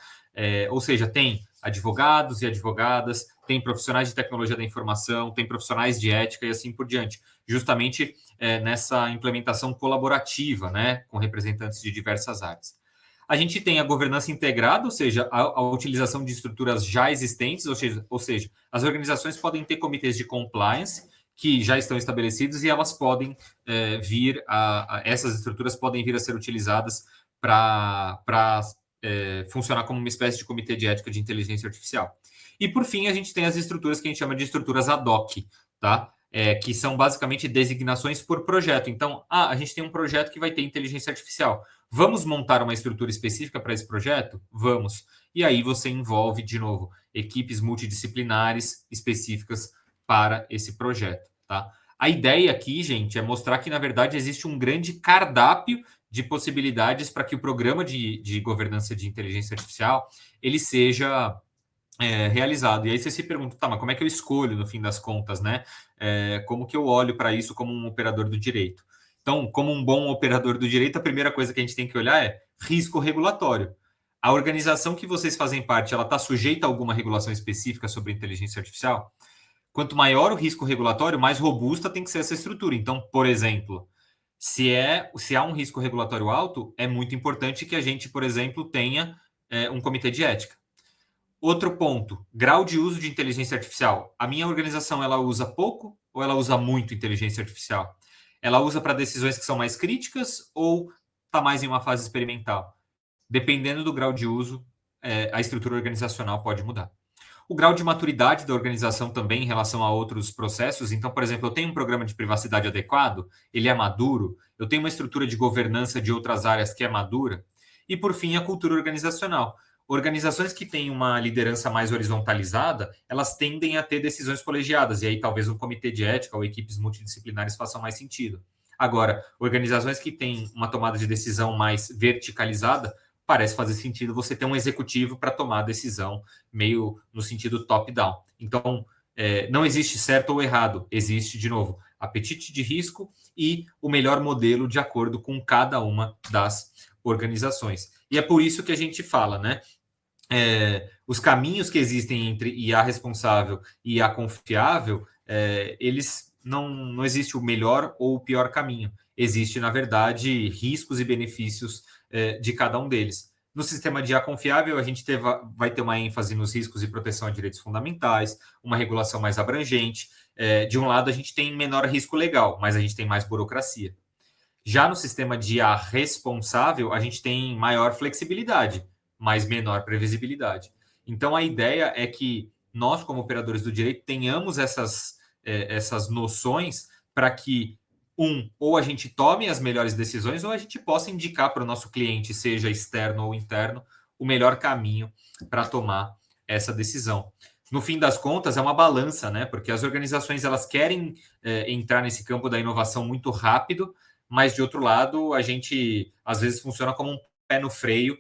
Speaker 2: Ou seja, tem advogados e advogadas, tem profissionais de tecnologia da informação, tem profissionais de ética e assim por diante, justamente nessa implementação colaborativa, né, com representantes de diversas áreas. A gente tem a governança integrada, ou seja, a utilização de estruturas já existentes, ou seja, as organizações podem ter comitês de compliance que já estão estabelecidos e elas podem essas estruturas podem vir a ser utilizadas para funcionar como uma espécie de comitê de ética de inteligência artificial. E, por fim, a gente tem as estruturas que a gente chama de estruturas ad hoc, tá? Que são basicamente designações por projeto. Então, a gente tem um projeto que vai ter inteligência artificial. Vamos montar uma estrutura específica para esse projeto? Vamos. E aí você envolve, de novo, equipes multidisciplinares específicas para esse projeto, tá? A ideia aqui, gente, é mostrar que, na verdade, existe um grande cardápio de possibilidades para que o programa de governança de inteligência artificial ele seja realizado. E aí você se pergunta, tá, mas como é que eu escolho, no fim das contas, né? Como que eu olho para isso como um operador do direito? Então, como um bom operador do direito, a primeira coisa que a gente tem que olhar é risco regulatório. A organização que vocês fazem parte, ela está sujeita a alguma regulação específica sobre inteligência artificial? Quanto maior o risco regulatório, mais robusta tem que ser essa estrutura. Então, por exemplo, se há um risco regulatório alto, é muito importante que a gente, por exemplo, tenha um comitê de ética. Outro ponto, grau de uso de inteligência artificial. A minha organização, ela usa pouco ou ela usa muito inteligência artificial? Ela usa para decisões que são mais críticas ou está mais em uma fase experimental? Dependendo do grau de uso, a estrutura organizacional pode mudar. O grau de maturidade da organização também em relação a outros processos. Então, por exemplo, eu tenho um programa de privacidade adequado, ele é maduro, eu tenho uma estrutura de governança de outras áreas que é madura. E, por fim, a cultura organizacional. Organizações que têm uma liderança mais horizontalizada, elas tendem a ter decisões colegiadas, e aí talvez um comitê de ética ou equipes multidisciplinares façam mais sentido. Agora, organizações que têm uma tomada de decisão mais verticalizada, parece fazer sentido você ter um executivo para tomar a decisão meio no sentido top-down. Então, não existe certo ou errado, existe, de novo, apetite de risco e o melhor modelo de acordo com cada uma das organizações. E é por isso que a gente fala, né? Os caminhos que existem entre IA responsável e IA confiável, eles não existe o melhor ou o pior caminho. Existe, na verdade, riscos e benefícios de cada um deles. No sistema de IA confiável, a gente vai ter uma ênfase nos riscos e proteção a direitos fundamentais, uma regulação mais abrangente. De um lado, a gente tem menor risco legal, mas a gente tem mais burocracia. Já no sistema de IA responsável, a gente tem maior flexibilidade, mas menor previsibilidade. Então, a ideia é que nós, como operadores do direito, tenhamos essas noções para que, ou a gente tome as melhores decisões, ou a gente possa indicar para o nosso cliente, seja externo ou interno, o melhor caminho para tomar essa decisão. No fim das contas, é uma balança, né? Porque as organizações elas querem entrar nesse campo da inovação muito rápido, mas, de outro lado, a gente, às vezes, funciona como um pé no freio,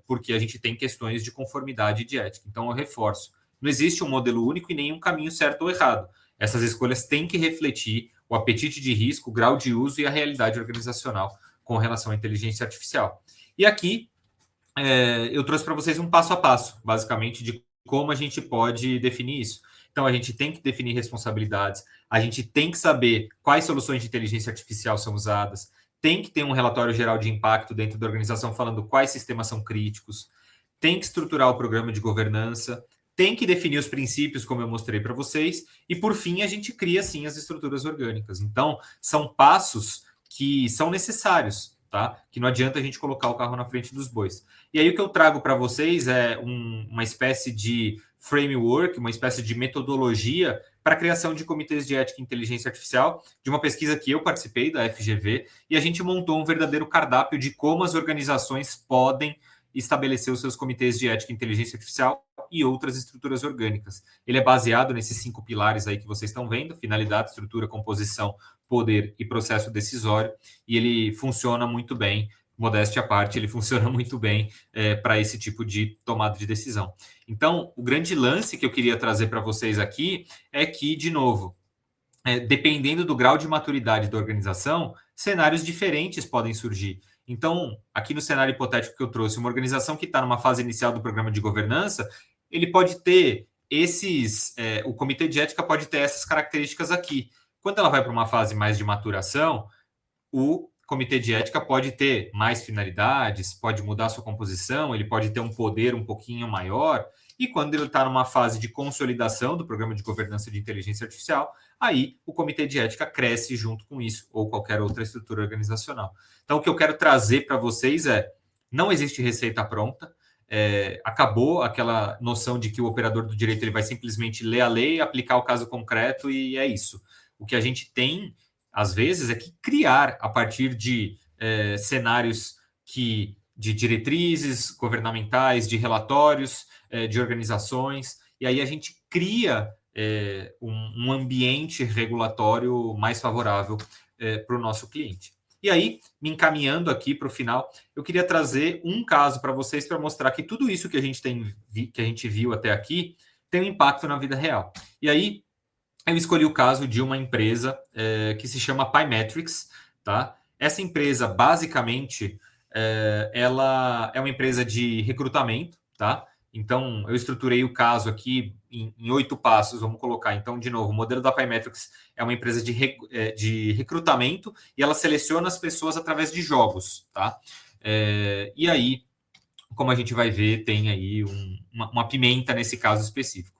Speaker 2: porque a gente tem questões de conformidade e de ética. Então, eu reforço. Não existe um modelo único e nenhum caminho certo ou errado. Essas escolhas têm que refletir o apetite de risco, o grau de uso e a realidade organizacional com relação à inteligência artificial. E aqui, eu trouxe para vocês um passo a passo, basicamente, de como a gente pode definir isso. Então, a gente tem que definir responsabilidades, a gente tem que saber quais soluções de inteligência artificial são usadas, tem que ter um relatório geral de impacto dentro da organização falando quais sistemas são críticos, tem que estruturar o programa de governança, tem que definir os princípios, como eu mostrei para vocês, e, por fim, a gente cria, sim, as estruturas orgânicas. Então, são passos que são necessários, tá? Que não adianta a gente colocar o carro na frente dos bois. E aí o que eu trago para vocês é uma espécie de framework, uma espécie de metodologia para a criação de comitês de ética e inteligência artificial, de uma pesquisa que eu participei, da FGV, e a gente montou um verdadeiro cardápio de como as organizações podem estabelecer os seus comitês de ética e inteligência artificial e outras estruturas orgânicas. Ele é baseado nesses 5 pilares aí que vocês estão vendo: finalidade, estrutura, composição, poder e processo decisório, e ele funciona muito bem, modéstia à parte, ele funciona muito bem para esse tipo de tomada de decisão. Então, o grande lance que eu queria trazer para vocês aqui é que, de novo, dependendo do grau de maturidade da organização, cenários diferentes podem surgir. Então, aqui no cenário hipotético que eu trouxe, uma organização que está numa fase inicial do programa de governança, ele pode ter o comitê de ética pode ter essas características aqui. Quando ela vai para uma fase mais de maturação, o comitê de ética pode ter mais finalidades, pode mudar sua composição, ele pode ter um poder um pouquinho maior, e quando ele está numa fase de consolidação do programa de governança de inteligência artificial, aí o comitê de ética cresce junto com isso, ou qualquer outra estrutura organizacional. Então, o que eu quero trazer para vocês não existe receita pronta, acabou aquela noção de que o operador do direito ele vai simplesmente ler a lei, aplicar o caso concreto e é isso. O que a gente tem, às vezes, é que criar a partir de cenários de diretrizes governamentais, de relatórios, de organizações, e aí a gente cria um ambiente regulatório mais favorável para o nosso cliente. E aí, me encaminhando aqui para o final, eu queria trazer um caso para vocês para mostrar que tudo isso que a gente viu até aqui tem um impacto na vida real. E aí, eu escolhi o caso de uma empresa que se chama Pymetrics, tá? Essa empresa, basicamente, ela é uma empresa de recrutamento, tá? Então, eu estruturei o caso aqui em 8 passos, vamos colocar. Então, de novo, o modelo da Pymetrics é uma empresa de recrutamento e ela seleciona as pessoas através de jogos, tá? E aí, como a gente vai ver, tem aí uma pimenta nesse caso específico.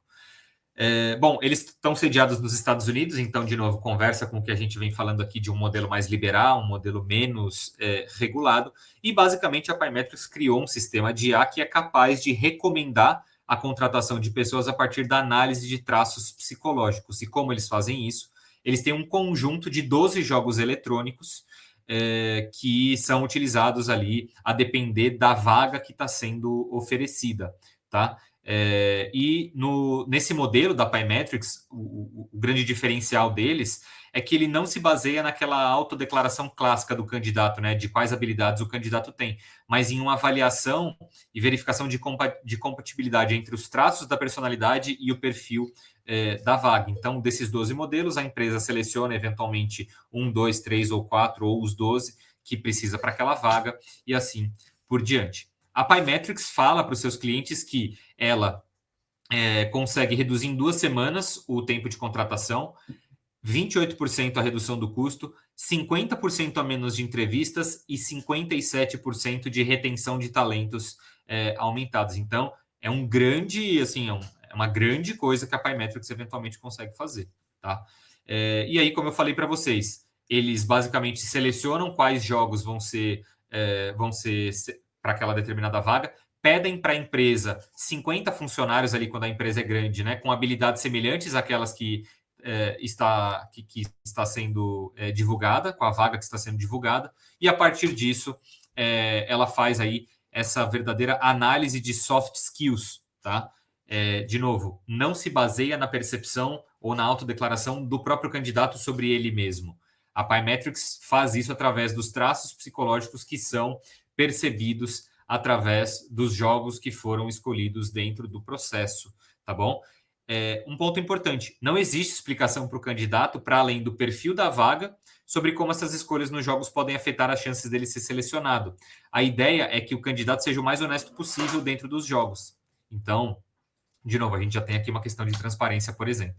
Speaker 2: Bom, eles estão sediados nos Estados Unidos, então, de novo, conversa com o que a gente vem falando aqui de um modelo mais liberal, um modelo menos regulado, e basicamente a Pymetrics criou um sistema de IA que é capaz de recomendar a contratação de pessoas a partir da análise de traços psicológicos. E como eles fazem isso? Eles têm um conjunto de 12 jogos eletrônicos que são utilizados ali a depender da vaga que está sendo oferecida, tá? E nesse modelo da Pymetrics, o grande diferencial deles é que ele não se baseia naquela autodeclaração clássica do candidato, né, de quais habilidades o candidato tem, mas em uma avaliação e verificação de compatibilidade entre os traços da personalidade e o perfil da vaga. Então, desses 12 modelos, a empresa seleciona eventualmente 1, 2, 3 ou 4, ou os 12 que precisa para aquela vaga, e assim por diante. A Pymetrics fala para os seus clientes que ela consegue reduzir em 2 semanas o tempo de contratação, 28% a redução do custo, 50% a menos de entrevistas e 57% de retenção de talentos aumentados. Então, é um grande, assim, é uma grande coisa que a Pymetrics eventualmente consegue fazer, tá? E aí, como eu falei para vocês, eles basicamente selecionam quais jogos vão ser para aquela determinada vaga, pedem para a empresa 50 funcionários ali quando a empresa é grande, né, com habilidades semelhantes àquelas que está sendo divulgada, com a vaga que está sendo divulgada, e a partir disso ela faz aí essa verdadeira análise de soft skills, tá? De novo, não se baseia na percepção ou na autodeclaração do próprio candidato sobre ele mesmo. A Pymetrics faz isso através dos traços psicológicos que são percebidos através dos jogos que foram escolhidos dentro do processo, tá bom? Um ponto importante, não existe explicação para o candidato, para além do perfil da vaga, sobre como essas escolhas nos jogos podem afetar as chances dele ser selecionado. A ideia é que o candidato seja o mais honesto possível dentro dos jogos. Então, de novo, a gente já tem aqui uma questão de transparência, por exemplo.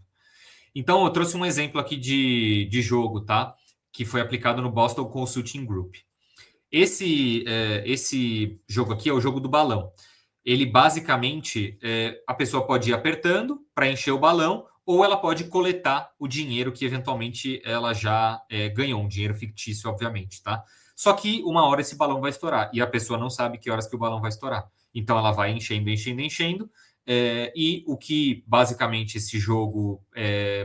Speaker 2: Então, eu trouxe um exemplo aqui de jogo, tá? Que foi aplicado no Boston Consulting Group. Esse jogo aqui é o jogo do balão. Ele basicamente, a pessoa pode ir apertando para encher o balão, ou ela pode coletar o dinheiro que eventualmente ela já ganhou, um dinheiro fictício, obviamente, tá? Só que uma hora esse balão vai estourar, e a pessoa não sabe que horas que o balão vai estourar. Então ela vai enchendo, e o que basicamente esse jogo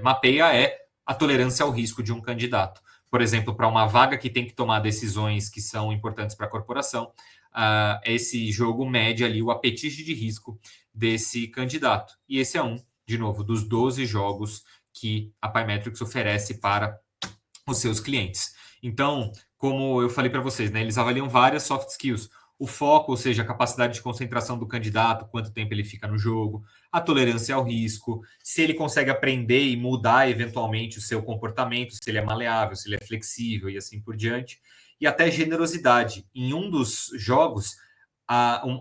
Speaker 2: mapeia é a tolerância ao risco de um candidato. Por exemplo, para uma vaga que tem que tomar decisões que são importantes para a corporação, esse jogo mede ali o apetite de risco desse candidato. E esse é de novo, dos 12 jogos que a Pymetrics oferece para os seus clientes. Então, como eu falei para vocês, né, eles avaliam várias soft skills. o foco, ou seja, a capacidade de concentração do candidato, quanto tempo ele fica no jogo, a tolerância ao risco, se ele consegue aprender e mudar eventualmente o seu comportamento, se ele é maleável, se ele é flexível e assim por diante, e até generosidade. Em um dos jogos,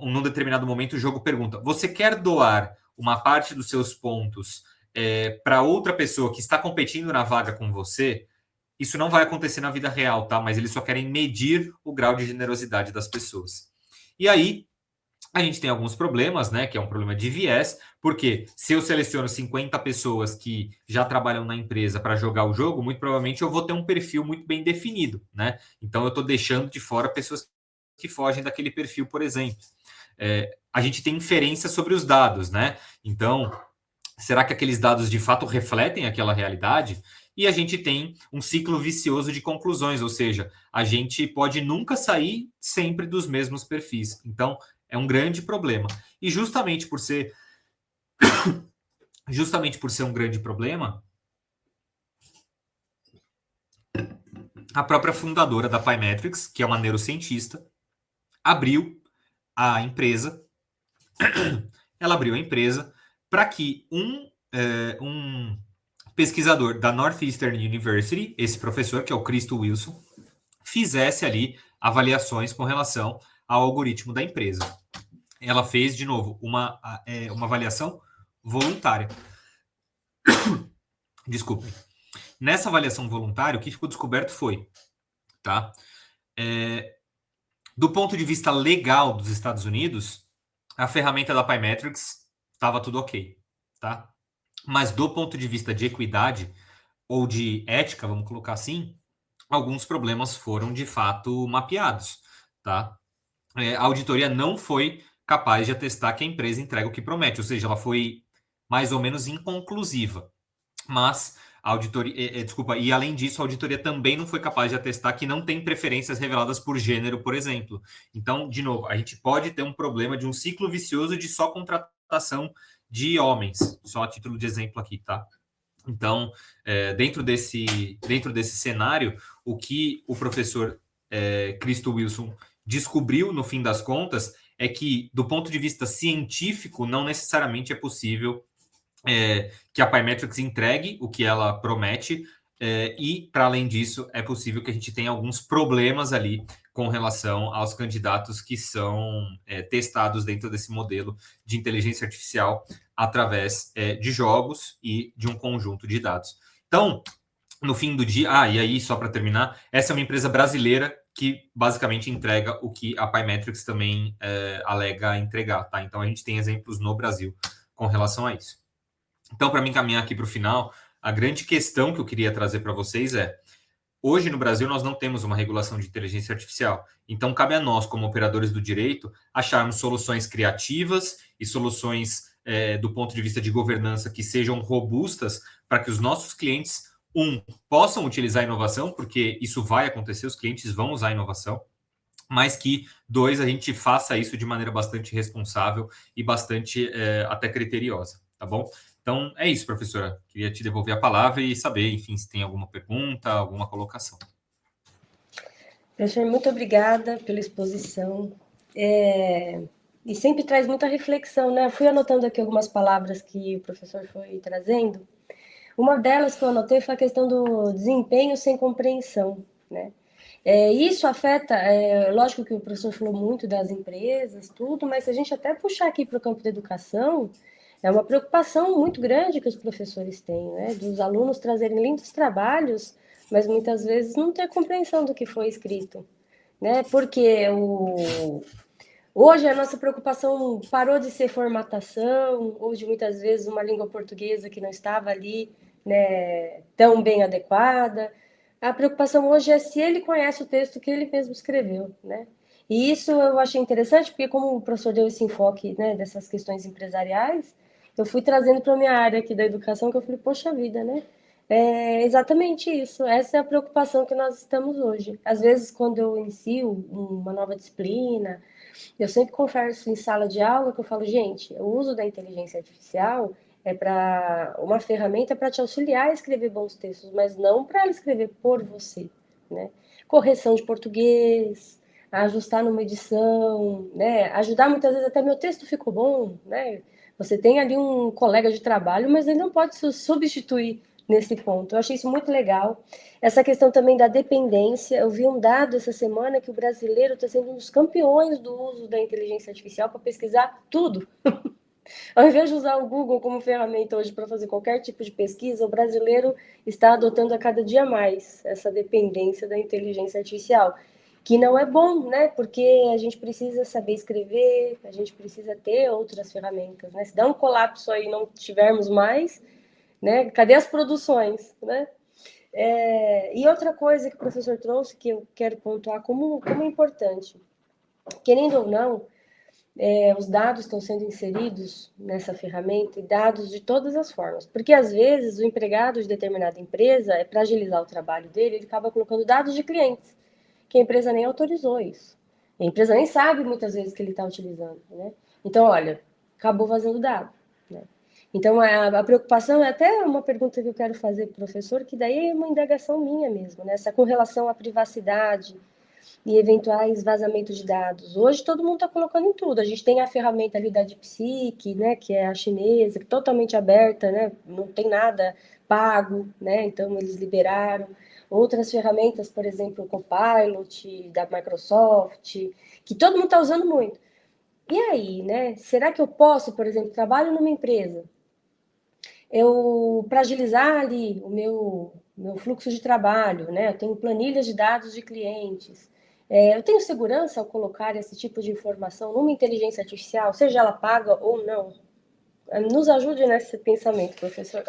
Speaker 2: num determinado momento, o jogo pergunta: você quer doar uma parte dos seus pontos para outra pessoa que está competindo na vaga com você? Isso não vai acontecer na vida real, tá? Mas eles só querem medir o grau de generosidade das pessoas. E aí, a gente tem alguns problemas, né? Que é um problema de viés, porque se eu seleciono 50 pessoas que já trabalham na empresa para jogar o jogo, muito provavelmente eu vou ter um perfil muito bem definido, né? Então eu estou deixando de fora pessoas que fogem daquele perfil, por exemplo. A gente tem inferência sobre os dados, né? Então, será que aqueles dados de fato refletem aquela realidade? E a gente tem um ciclo vicioso de conclusões, ou seja, a gente pode nunca sair sempre dos mesmos perfis. Então, é um grande problema. E justamente por ser um grande problema, a própria fundadora da Pymetrics, que é uma neurocientista, abriu a empresa. Ela abriu a empresa para que um pesquisador da Northeastern University, esse professor, que é o Cristo Wilson, fizesse ali avaliações com relação ao algoritmo da empresa. Ela fez, de novo, uma avaliação voluntária. Desculpe. Nessa avaliação voluntária, o que ficou descoberto foi, tá? Do ponto de vista legal dos Estados Unidos, a ferramenta da Pymetrics estava tudo ok, tá? Mas do ponto de vista de equidade ou de ética, vamos colocar assim, alguns problemas foram de fato mapeados, tá? A auditoria não foi capaz de atestar que a empresa entrega o que promete, ou seja, ela foi mais ou menos inconclusiva. Mas a auditoria, desculpa, e além disso, a auditoria também não foi capaz de atestar que não tem preferências reveladas por gênero, por exemplo. Então, de novo, a gente pode ter um problema de um ciclo vicioso de só contratação de homens, só a título de exemplo aqui, tá? Então, dentro desse cenário, o que o professor Cristo Wilson descobriu, no fim das contas, é que, do ponto de vista científico, não necessariamente é possível que a Pymetrics entregue o que ela promete, e, para além disso, é possível que a gente tenha alguns problemas ali com relação aos candidatos que são testados dentro desse modelo de inteligência artificial através de jogos e de um conjunto de dados. Então, no fim do dia, e aí, só para terminar, essa é uma empresa brasileira que basicamente entrega o que a Pymetrics também alega entregar, tá? Então, a gente tem exemplos no Brasil com relação a isso. Então, para mim caminhar aqui para o final, a grande questão que eu queria trazer para vocês é: hoje no Brasil nós não temos uma regulação de inteligência artificial. Então, cabe a nós, como operadores do direito, acharmos soluções criativas e soluções do ponto de vista de governança que sejam robustas para que os nossos clientes, possam utilizar a inovação, porque isso vai acontecer, os clientes vão usar a inovação, mas que, a gente faça isso de maneira bastante responsável e bastante até criteriosa, tá bom? Então, é isso, professora. Queria te devolver a palavra e saber, enfim, se tem alguma pergunta, alguma colocação.
Speaker 1: Professor, muito obrigada pela exposição. E sempre traz muita reflexão, né? Eu fui anotando aqui algumas palavras que o professor foi trazendo. Uma delas que eu anotei foi a questão do desempenho sem compreensão, né? Isso afeta, lógico que o professor falou muito das empresas, tudo, mas se a gente até puxar aqui para o campo da educação, é uma preocupação muito grande que os professores têm, né? Dos alunos trazerem lindos trabalhos, mas muitas vezes não ter compreensão do que foi escrito, né? Porque hoje a nossa preocupação parou de ser formatação, hoje muitas vezes uma língua portuguesa que não estava ali, né, tão bem adequada. A preocupação hoje é se ele conhece o texto que ele mesmo escreveu, né? E isso eu achei interessante, porque como o professor deu esse enfoque, né, dessas questões empresariais, eu fui trazendo para a minha área aqui da educação, que eu falei, poxa vida, né? É exatamente isso, essa é a preocupação que nós estamos hoje. Às vezes, quando eu inicio uma nova disciplina, eu sempre converso em sala de aula que eu falo, gente, o uso da inteligência artificial é para uma ferramenta para te auxiliar a escrever bons textos, mas não para ela escrever por você, né? Correção de português, a ajustar numa edição, né? Ajudar muitas vezes até meu texto ficou bom, né? Você tem ali um colega de trabalho, mas ele não pode se substituir nesse ponto. Eu achei isso muito legal. Essa questão também da dependência. Eu vi um dado essa semana que o brasileiro está sendo um dos campeões do uso da inteligência artificial para pesquisar tudo. Ao invés de usar o Google como ferramenta hoje para fazer qualquer tipo de pesquisa, o brasileiro está adotando a cada dia mais essa dependência da inteligência artificial, que não é bom, né? Porque a gente precisa saber escrever, a gente precisa ter outras ferramentas, né? Se dá um colapso aí e não tivermos mais, né? Cadê as produções, né? E outra coisa que o professor trouxe, que eu quero pontuar como é importante, querendo ou não, os dados estão sendo inseridos nessa ferramenta e dados de todas as formas. Porque, às vezes, o empregado de determinada empresa, para agilizar o trabalho dele, ele acaba colocando dados de clientes, que a empresa nem autorizou isso. A empresa nem sabe, muitas vezes, que ele está utilizando. Né? Então, olha, acabou vazando dado. Né? Então, a preocupação é até uma pergunta que eu quero fazer para o professor, que daí é uma indagação minha mesmo, né? Essa com relação à privacidade, e eventuais vazamentos de dados. Hoje todo mundo está colocando em tudo. A gente tem a ferramenta ali da DeepSeek, né, que é a chinesa, que é totalmente aberta, né, não tem nada pago, né, então eles liberaram. Outras ferramentas, por exemplo, o Copilot da Microsoft, que todo mundo está usando muito. E aí, né? Será que eu posso, por exemplo, trabalho numa empresa, para agilizar ali o meu fluxo de trabalho, né? Eu tenho planilhas de dados de clientes. Eu tenho segurança ao colocar esse tipo de informação numa inteligência artificial, seja ela paga ou não? Nos ajude nesse pensamento, professor.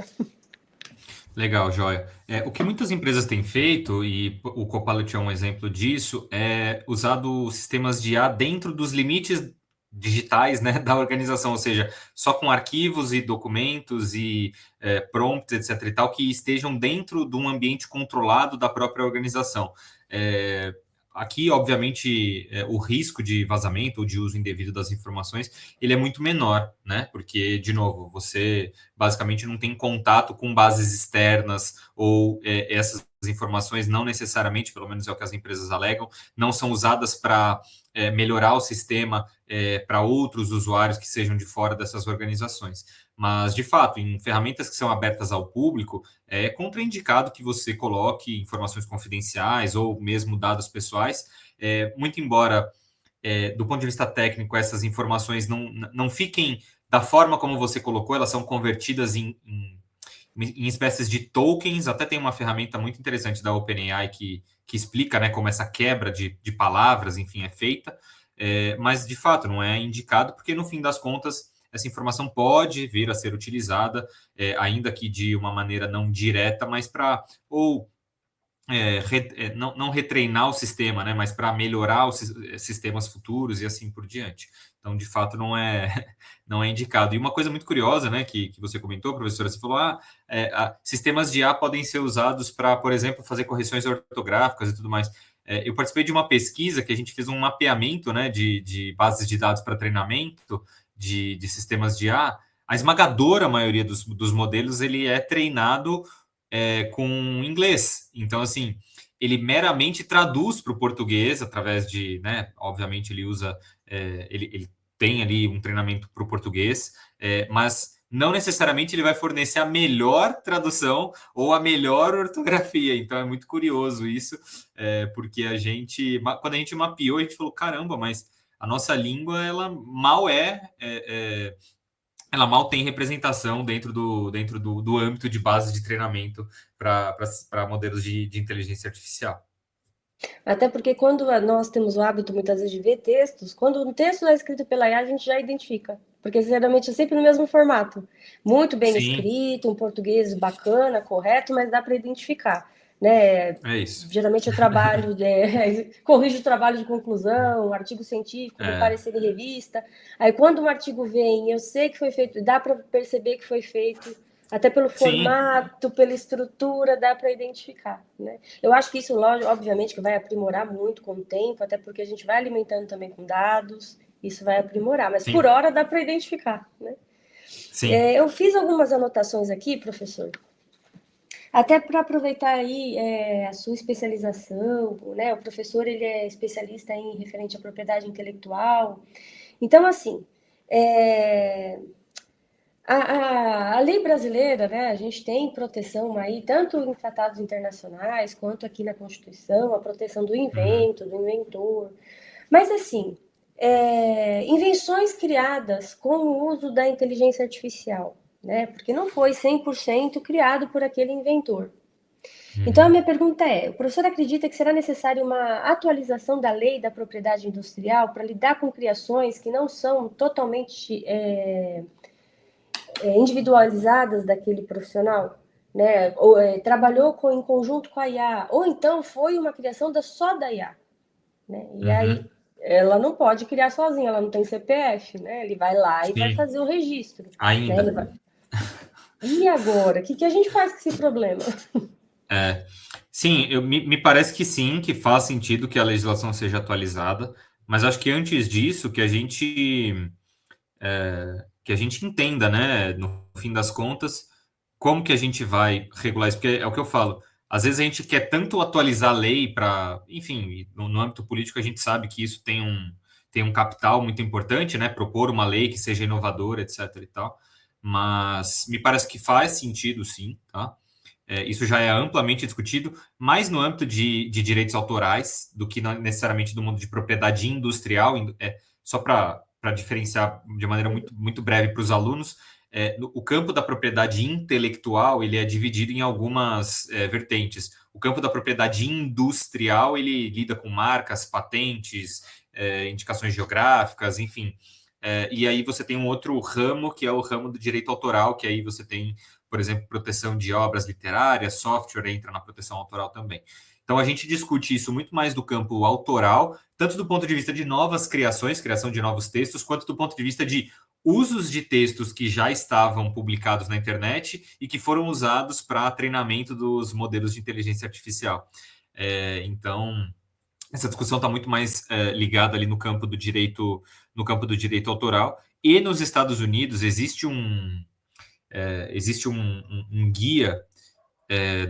Speaker 2: Legal, joia. O que muitas empresas têm feito, e o Copilot é um exemplo disso, é usado sistemas de IA dentro dos limites digitais, né, da organização, ou seja, só com arquivos e documentos e prompts, etc. e tal, que estejam dentro de um ambiente controlado da própria organização. Aqui, obviamente, o risco de vazamento ou de uso indevido das informações, ele é muito menor, né? Porque, de novo, você basicamente não tem contato com bases externas ou essas informações não necessariamente, pelo menos é o que as empresas alegam, não são usadas para melhorar o sistema para outros usuários que sejam de fora dessas organizações. Mas, de fato, em ferramentas que são abertas ao público, é contraindicado que você coloque informações confidenciais ou mesmo dados pessoais, muito embora, do ponto de vista técnico, essas informações não fiquem da forma como você colocou, elas são convertidas em espécies de tokens. Até tem uma ferramenta muito interessante da OpenAI que explica, né, como essa quebra de palavras, enfim, é feita. Mas, de fato, não é indicado, porque, no fim das contas, essa informação pode vir a ser utilizada, ainda que de uma maneira não direta, mas para ou não retreinar o sistema, né, mas para melhorar os sistemas futuros e assim por diante. Então, de fato, não é indicado. E uma coisa muito curiosa, né, que você comentou, professora, você falou, sistemas de IA podem ser usados para, por exemplo, fazer correções ortográficas e tudo mais. Eu participei de uma pesquisa que a gente fez um mapeamento, né, de bases de dados para treinamento de sistemas de IA. A esmagadora maioria dos modelos, ele é treinado com inglês. Então, assim, ele meramente traduz para o português através de, né? Obviamente, ele usa, ele tem ali um treinamento para o português, mas não necessariamente ele vai fornecer a melhor tradução ou a melhor ortografia. Então, é muito curioso isso, porque quando a gente mapeou, a gente falou, caramba, mas a nossa língua, ela mal ela mal tem representação dentro do âmbito de base de treinamento para modelos de inteligência artificial.
Speaker 1: Até porque quando nós temos o hábito, muitas vezes, de ver textos, quando um texto é escrito pela IA, a gente já identifica. Porque, geralmente, é sempre no mesmo formato. Muito bem
Speaker 2: Sim,
Speaker 1: escrito, um português bacana, correto, mas dá para identificar. Né?
Speaker 2: é isso.
Speaker 1: Geralmente eu trabalho, corrijo o trabalho de conclusão, artigo científico, do parecer em revista. Aí, quando um artigo vem, eu sei que foi feito, dá para perceber que foi feito, até pelo
Speaker 2: Sim,
Speaker 1: formato, pela estrutura, dá para identificar. Né? Eu acho que isso, obviamente, que vai aprimorar muito com o tempo, até porque a gente vai alimentando também com dados, isso vai aprimorar, mas por
Speaker 2: sim,
Speaker 1: hora dá para identificar. Né?
Speaker 2: sim.
Speaker 1: Eu fiz algumas anotações aqui, professor, Até para aproveitar aí a sua especialização, né? O professor ele é especialista em referente à propriedade intelectual. Então, assim, é, a lei brasileira, né? A gente tem proteção aí, tanto em tratados internacionais quanto aqui na Constituição, a proteção do
Speaker 2: Uhum,
Speaker 1: invento, do inventor. Mas, assim, invenções criadas com o uso da inteligência artificial, né? Porque não foi 100% criado por aquele inventor. Então, a
Speaker 2: uhum.
Speaker 1: minha pergunta é: o professor acredita que será necessária uma atualização da lei da propriedade industrial para lidar com criações que não são totalmente individualizadas daquele profissional? Né? Ou, trabalhou em conjunto com a IA, ou então foi uma criação só da IA. Né? E aí
Speaker 2: Uhum.
Speaker 1: ela não pode criar sozinha, ela não tem CPF, né? Ele vai lá e vai
Speaker 2: Sim,
Speaker 1: fazer o registro. Né? Ele
Speaker 2: ainda.
Speaker 1: vai... E agora? O que a gente faz com esse problema?
Speaker 2: É, sim, me parece que sim, que faz sentido que a legislação seja atualizada, mas acho que antes disso, que a gente entenda, né, no fim das contas, como que a gente vai regular isso, porque é o que eu falo, às vezes a gente quer tanto atualizar a lei para, enfim, no âmbito político a gente sabe que isso tem um capital muito importante, né, propor uma lei que seja inovadora, etc e tal, mas me parece que faz sentido, sim, tá? Isso já é amplamente discutido, mais no âmbito de direitos autorais do que necessariamente do mundo de propriedade industrial. Só para diferenciar de maneira muito breve para os alunos, o campo da propriedade intelectual ele é dividido em algumas vertentes. O campo da propriedade industrial ele lida com marcas, patentes, indicações geográficas, enfim. E aí você tem um outro ramo que é o ramo do direito autoral, que aí você tem, por exemplo, proteção de obras literárias, software entra na proteção autoral também. Então a gente discute isso muito mais do campo autoral, tanto do ponto de vista de novas criações, criação de novos textos, quanto do ponto de vista de usos de textos que já estavam publicados na internet e que foram usados para treinamento dos modelos de inteligência artificial. Então, essa discussão está muito mais ligada ali no campo do direito autoral. E nos Estados Unidos existe um guia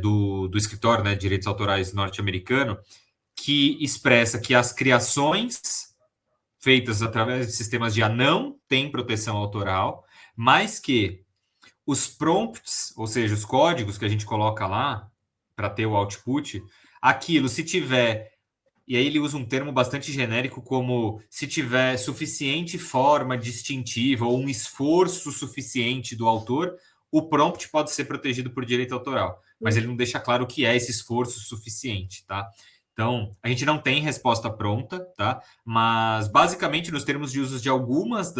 Speaker 2: do escritório, né, de direitos autorais norte-americano que expressa que as criações feitas através de sistemas de IA não têm proteção autoral, mas que os prompts, ou seja, os códigos que a gente coloca lá para ter o output, aquilo, se tiver, e aí ele usa um termo bastante genérico como se tiver suficiente forma distintiva ou um esforço suficiente do autor, o prompt pode ser protegido por direito autoral, mas ele não deixa claro o que é esse esforço suficiente, tá? Então, a gente não tem resposta pronta, tá? Mas, basicamente, nos termos de uso de algumas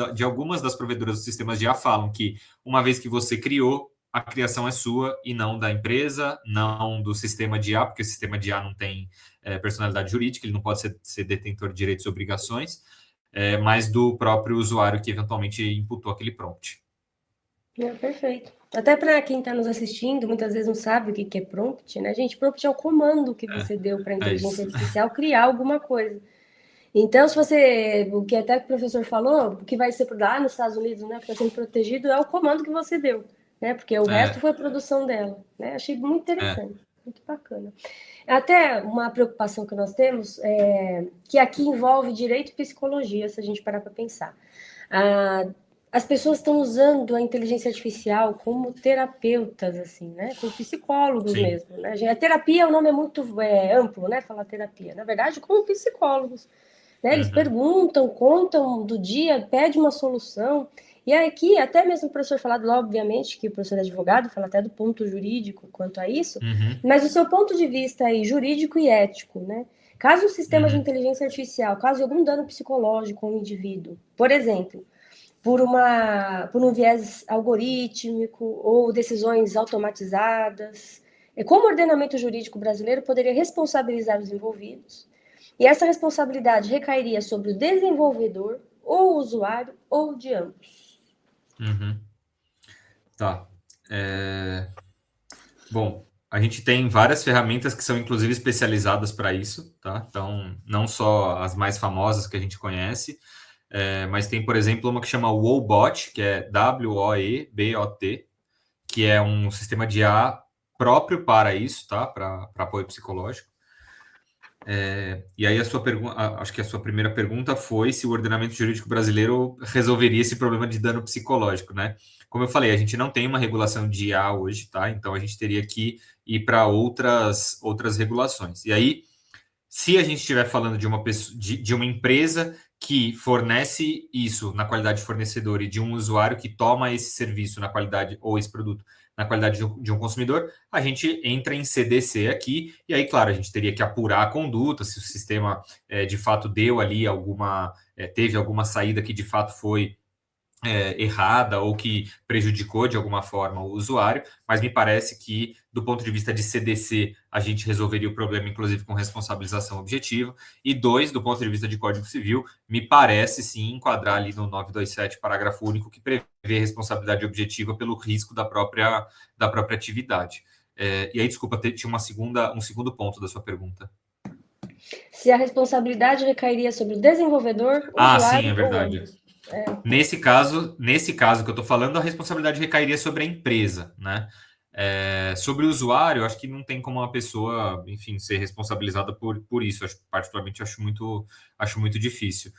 Speaker 2: das provedoras dos sistemas de IA falam que, uma vez que você criou, a criação é sua e não da empresa, não do sistema de IA, porque o sistema de IA não tem personalidade jurídica, ele não pode ser detentor de direitos e obrigações, mas do próprio usuário que eventualmente imputou aquele prompt.
Speaker 1: Perfeito. Até para quem está nos assistindo, muitas vezes não sabe o que é prompt, né? Gente, prompt é o comando que você deu para a
Speaker 2: É
Speaker 1: inteligência
Speaker 2: isso.
Speaker 1: artificial criar alguma coisa. Então, se você, o que até o professor falou, o que vai ser lá nos Estados Unidos, né, que está sendo protegido é o comando que você deu, né? Porque o resto
Speaker 2: É,
Speaker 1: foi a produção dela, né? Achei muito
Speaker 2: é.
Speaker 1: interessante, muito bacana. Até uma preocupação que nós temos é que aqui envolve direito e psicologia, se a gente parar para pensar. Ah, as pessoas estão usando a inteligência artificial como terapeutas, assim, né? Como psicólogos
Speaker 2: Sim.
Speaker 1: mesmo, né? A terapia, o nome é muito amplo, né? Falar terapia. Na verdade, como psicólogos, né? Eles
Speaker 2: Uhum.
Speaker 1: perguntam, contam do dia, pedem uma solução. E aqui, até mesmo o professor falado, obviamente, que o professor é advogado, fala até do ponto jurídico quanto a isso,
Speaker 2: Uhum.
Speaker 1: mas o seu ponto de vista aí, jurídico e ético, né? Caso o sistema de
Speaker 2: Uhum.
Speaker 1: inteligência artificial cause algum dano psicológico ao indivíduo, por exemplo, por um viés algorítmico ou decisões automatizadas, como o ordenamento jurídico brasileiro poderia responsabilizar os envolvidos? E essa responsabilidade recairia sobre o desenvolvedor, ou o usuário, ou de ambos.
Speaker 2: Uhum. Tá. É, Bom, a gente tem várias ferramentas que são inclusive especializadas para isso, tá? Então, não só as mais famosas que a gente conhece, mas tem, por exemplo, uma que chama Woebot, que é WOEBOT, que é um sistema de IA próprio para isso, tá? Para apoio psicológico. E aí acho que a sua primeira pergunta foi se o ordenamento jurídico brasileiro resolveria esse problema de dano psicológico, né? Como eu falei, a gente não tem uma regulação de IA hoje, tá? Então a gente teria que ir para outras regulações. E aí, se a gente estiver falando de uma pessoa, de uma empresa que fornece isso na qualidade de fornecedor e de um usuário que toma esse serviço na qualidade, ou esse produto na qualidade de um consumidor, a gente entra em CDC aqui, e aí, claro, a gente teria que apurar a conduta, se o sistema de fato deu ali teve alguma saída que de fato foi errada ou que prejudicou de alguma forma o usuário, mas me parece que, do ponto de vista de CDC, a gente resolveria o problema, inclusive com responsabilização objetiva. E dois, do ponto de vista de Código Civil, me parece sim enquadrar ali no 927, parágrafo único, que prevê responsabilidade objetiva pelo risco da própria atividade. E aí, desculpa, tinha um segundo ponto da sua pergunta.
Speaker 1: Se a responsabilidade recairia sobre o desenvolvedor,
Speaker 2: Sim, é
Speaker 1: usuário ou
Speaker 2: verdade.
Speaker 1: ambos.
Speaker 2: Nesse caso que eu estou falando, a responsabilidade recairia sobre a empresa, né? Sobre o usuário, acho que não tem como uma pessoa, enfim, ser responsabilizada por isso. Particularmente, acho muito difícil.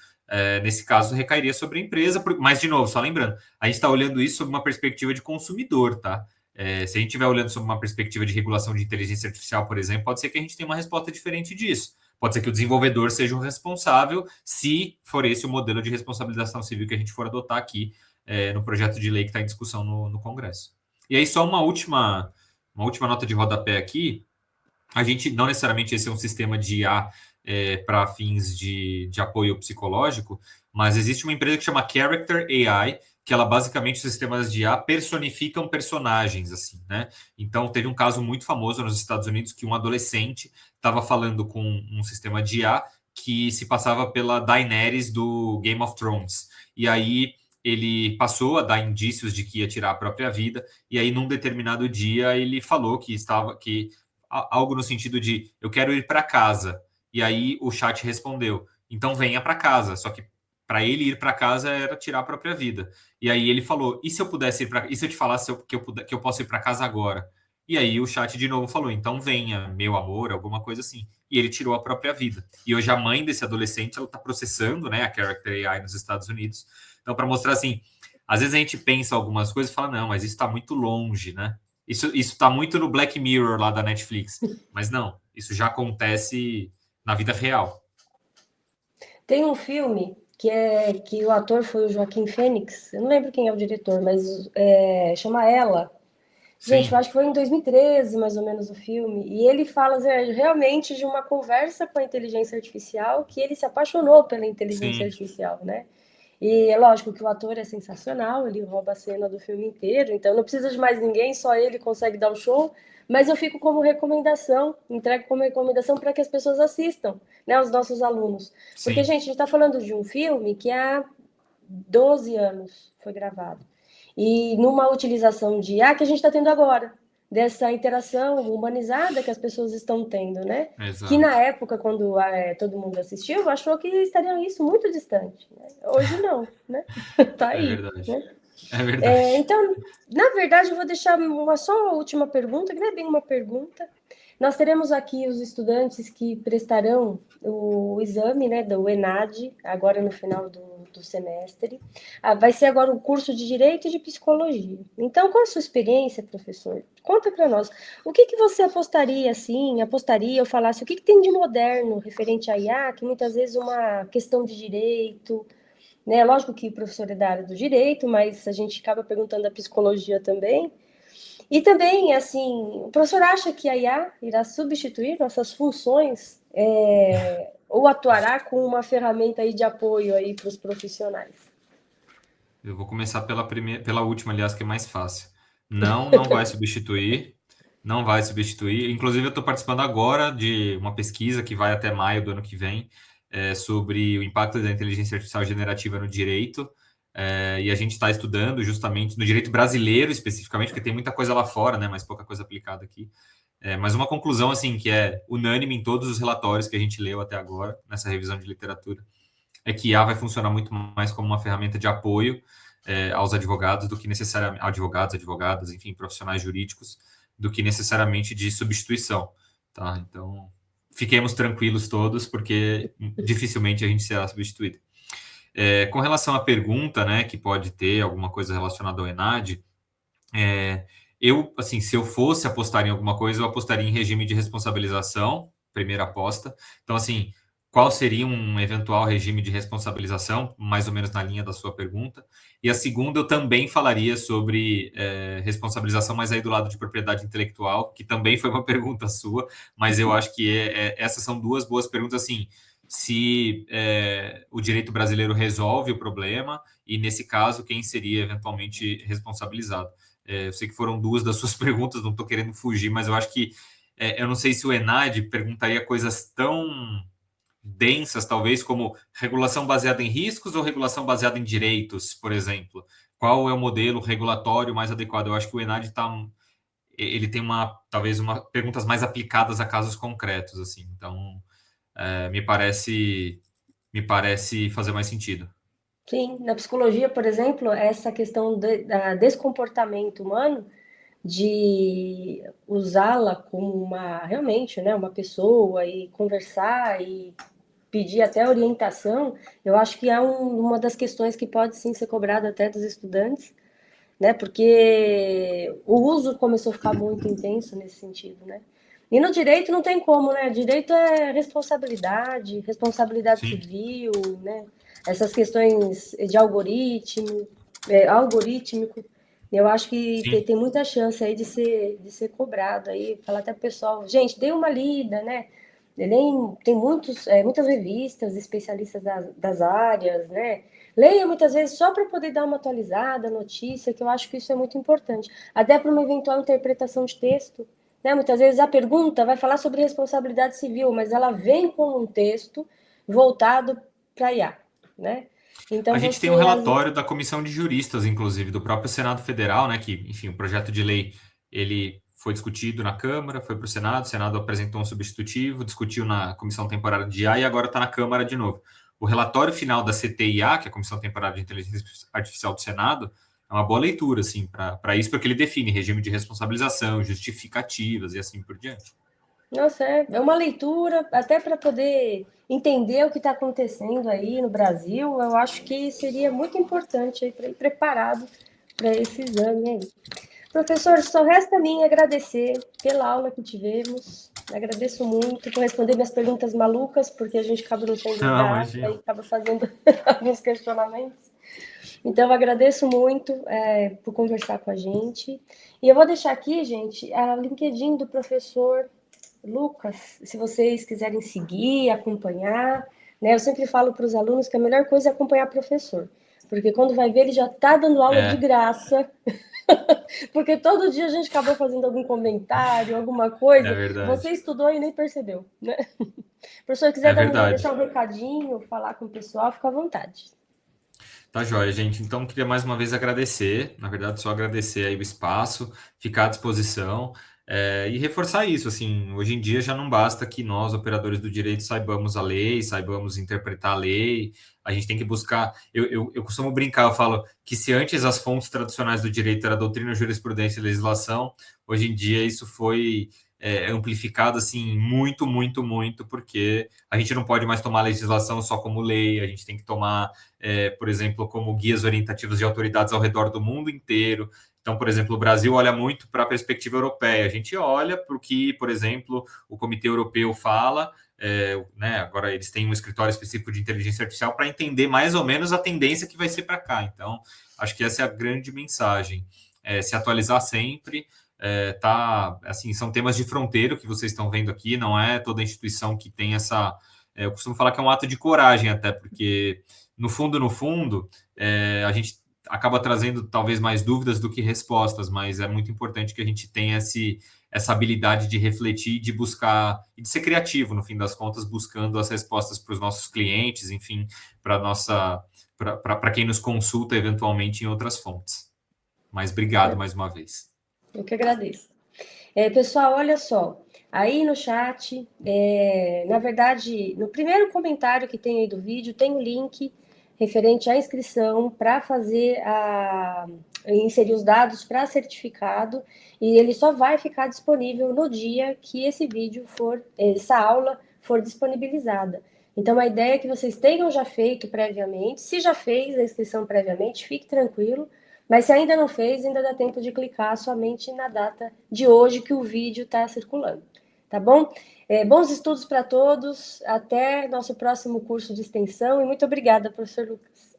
Speaker 2: Nesse caso, recairia sobre a empresa, mas, de novo, só lembrando, a gente está olhando isso sob uma perspectiva de consumidor, tá? Se a gente estiver olhando sob uma perspectiva de regulação de inteligência artificial, por exemplo, pode ser que a gente tenha uma resposta diferente disso. Pode ser que o desenvolvedor seja o responsável, se for esse o modelo de responsabilização civil que a gente for adotar aqui no projeto de lei que está em discussão no Congresso. E aí, só uma última nota de rodapé aqui. A gente, não necessariamente esse é um sistema de IA para fins de apoio psicológico, mas existe uma empresa que chama Character AI, que ela basicamente, os sistemas de IA personificam personagens, assim, né? Então, teve um caso muito famoso nos Estados Unidos que um adolescente estava falando com um sistema de IA que se passava pela Daenerys do Game of Thrones. E aí ele passou a dar indícios de que ia tirar a própria vida, e aí num determinado dia ele falou que algo no sentido de eu quero ir para casa. E aí o chat respondeu: então venha para casa. Só que para ele ir para casa era tirar a própria vida. E aí ele falou: e se eu pudesse ir para, e se eu te falasse que eu posso ir para casa agora? E aí o chat de novo falou: então venha, meu amor, alguma coisa assim. E ele tirou a própria vida. E hoje a mãe desse adolescente, ela está processando, né, a Character AI nos Estados Unidos. Então, para mostrar assim, às vezes a gente pensa algumas coisas e fala: não, mas isso está muito longe, né? Isso está muito no Black Mirror lá da Netflix. Mas não, isso já acontece na vida real.
Speaker 1: Tem um filme que o ator foi o Joaquim Fênix, eu não lembro quem é o diretor, mas chama Ela. Gente, eu
Speaker 2: Sim,
Speaker 1: acho que foi em 2013, mais ou menos, o filme. E ele fala realmente de uma conversa com a inteligência artificial, que ele se apaixonou pela inteligência
Speaker 2: sim,
Speaker 1: artificial, né? E é lógico que o ator é sensacional, ele rouba a cena do filme inteiro, então não precisa de mais ninguém, só ele consegue dar o show. Mas eu fico como recomendação, entrego como recomendação para que as pessoas assistam, né, os nossos alunos. Porque,
Speaker 2: sim.
Speaker 1: gente, a gente está falando de um filme que há 12 anos foi gravado. E numa utilização de IA que a gente está tendo agora, dessa interação humanizada que as pessoas estão tendo, né? Que na
Speaker 2: Exato.
Speaker 1: época, quando todo mundo assistiu, achou que estaria isso muito distante. Né? Hoje não, né? Tá
Speaker 2: É
Speaker 1: aí,
Speaker 2: verdade.
Speaker 1: né?
Speaker 2: É verdade.
Speaker 1: Então, na verdade, eu vou deixar só uma última pergunta, que não é bem uma pergunta. Nós teremos aqui os estudantes que prestarão o exame, né, do ENAD, agora no final do semestre. Vai ser agora o curso de Direito e de Psicologia. Então, qual a sua experiência, professor? Conta para nós. O que você apostaria, assim, ou falasse, o que tem de moderno referente à IA, que muitas vezes uma questão de direito, né? Lógico que o professor é da área do direito, mas a gente acaba perguntando da psicologia também. E também, assim, o professor acha que a IA irá substituir nossas funções ou atuará com uma ferramenta aí de apoio aí para os profissionais?
Speaker 2: Eu vou começar pela última, aliás, que é mais fácil. Não, não vai substituir. Não vai substituir. Inclusive, eu estou participando agora de uma pesquisa que vai até maio do ano que vem, sobre o impacto da inteligência artificial generativa no direito. E a gente está estudando justamente no direito brasileiro, especificamente, porque tem muita coisa lá fora, né, mas pouca coisa aplicada aqui. Mas uma conclusão, assim, que é unânime em todos os relatórios que a gente leu até agora, nessa revisão de literatura, é que IA vai funcionar muito mais como uma ferramenta de apoio aos advogados do que necessariamente advogados, advogadas, enfim, profissionais jurídicos, do que necessariamente de substituição, tá? Então, fiquemos tranquilos todos, porque dificilmente a gente será substituído. Com relação à pergunta, né, que pode ter alguma coisa relacionada ao ENAD, eu, assim, se eu fosse apostar em alguma coisa, eu apostaria em regime de responsabilização, primeira aposta. Então, assim, qual seria um eventual regime de responsabilização, mais ou menos na linha da sua pergunta? E a segunda, eu também falaria sobre responsabilização, mas aí do lado de propriedade intelectual, que também foi uma pergunta sua, mas eu acho que essas são duas boas perguntas, assim, se o direito brasileiro resolve o problema, e nesse caso, quem seria eventualmente responsabilizado. Eu sei que foram duas das suas perguntas, não estou querendo fugir, mas eu acho que eu não sei se o ENAD perguntaria coisas tão densas, talvez, como regulação baseada em riscos ou regulação baseada em direitos, por exemplo. Qual é o modelo regulatório mais adequado? Eu acho que o ENAD ele tem talvez perguntas mais aplicadas a casos concretos, assim. Então, me parece fazer mais sentido.
Speaker 1: Sim, na psicologia, por exemplo, essa questão desse comportamento humano, de usá-la como realmente, né, uma pessoa e conversar e pedir até orientação, eu acho que é uma das questões que pode sim ser cobrada até dos estudantes, né? Porque o uso começou a ficar muito intenso nesse sentido, né? E no direito não tem como, né? Direito é responsabilidade, responsabilidade
Speaker 2: Sim,
Speaker 1: civil, né? Essas questões de algorítmico, eu acho que
Speaker 2: sim,
Speaker 1: tem muita chance aí de ser cobrado aí, falar até pro pessoal, gente, dê uma lida, né? Tem muitas revistas especialistas das áreas, né? Leia muitas vezes só para poder dar uma atualizada, notícia, que eu acho que isso é muito importante. Até para uma eventual interpretação de texto. Né? Muitas vezes a pergunta vai falar sobre responsabilidade civil, mas ela vem com um texto voltado para IA. Né? Então
Speaker 2: a gente tem um
Speaker 1: você, às vezes.
Speaker 2: relatório da Comissão de Juristas, inclusive, do próprio Senado Federal, né? Que, enfim, o projeto de lei ele foi discutido na Câmara, foi para o Senado apresentou um substitutivo, discutiu na Comissão Temporária de IA e agora está na Câmara de novo. O relatório final da CTIA, que é a Comissão Temporária de Inteligência Artificial do Senado, é uma boa leitura, assim, para isso, porque ele define regime de responsabilização, justificativas e assim por diante.
Speaker 1: Nossa, é uma leitura até para poder entender o que está acontecendo aí no Brasil. Eu acho que seria muito importante para ir preparado para esse exame aí. Professor, só resta a mim agradecer pela aula que tivemos. Agradeço muito por responder minhas perguntas malucas, porque a gente acaba não tendo
Speaker 2: Não,
Speaker 1: IA, aí
Speaker 2: imagina.
Speaker 1: acaba fazendo alguns questionamentos. Então, eu agradeço muito por conversar com a gente. E eu vou deixar aqui, gente, a LinkedIn do professor Lucas, se vocês quiserem seguir, acompanhar, né? Eu sempre falo para os alunos que a melhor coisa é acompanhar o professor, porque quando vai ver ele já está dando aula de
Speaker 2: É,
Speaker 1: graça, porque todo dia a gente acabou fazendo algum comentário, alguma
Speaker 2: é
Speaker 1: coisa, você
Speaker 2: verdade.
Speaker 1: estudou e nem percebeu, né? Professor,
Speaker 2: É
Speaker 1: quiser
Speaker 2: verdade.
Speaker 1: deixar um recadinho, falar com o pessoal, fica à vontade.
Speaker 2: Tá joia, gente. Então, queria mais uma vez agradecer, na verdade, só agradecer aí o espaço, ficar à disposição, e reforçar isso, assim, hoje em dia já não basta que nós, operadores do direito, saibamos a lei, saibamos interpretar a lei, a gente tem que buscar, eu costumo brincar, eu falo que se antes as fontes tradicionais do direito era doutrina, jurisprudência e legislação, hoje em dia isso foi amplificado, assim, muito, muito, muito, porque a gente não pode mais tomar a legislação só como lei, a gente tem que tomar por exemplo, como guias orientativos de autoridades ao redor do mundo inteiro. Então, por exemplo, o Brasil olha muito para a perspectiva europeia. A gente olha para o que, por exemplo, o Comitê Europeu fala. Né, agora eles têm um escritório específico de inteligência artificial para entender mais ou menos a tendência que vai ser para cá. Então, acho que essa é a grande mensagem. Se atualizar sempre. Assim, são temas de fronteira que vocês estão vendo aqui. Não é toda instituição que tem essa. Eu costumo falar que é um ato de coragem até, porque no fundo, a gente acaba trazendo talvez mais dúvidas do que respostas, mas é muito importante que a gente tenha essa habilidade de refletir, de buscar e de ser criativo, no fim das contas, buscando as respostas para os nossos clientes, enfim, para quem nos consulta eventualmente em outras fontes. Mas obrigado mais uma vez.
Speaker 1: Eu que agradeço. Pessoal, olha só, aí no chat, na verdade, no primeiro comentário que tem aí do vídeo, tem o link referente à inscrição para inserir os dados para certificado, e ele só vai ficar disponível no dia que essa aula for disponibilizada. Então, a ideia é que vocês tenham já feito previamente. Se já fez a inscrição previamente, fique tranquilo. Mas se ainda não fez, ainda dá tempo de clicar somente na data de hoje que o vídeo está circulando. Tá bom? Bons estudos para todos. Até nosso próximo curso de extensão. E muito obrigada, professor Lucas.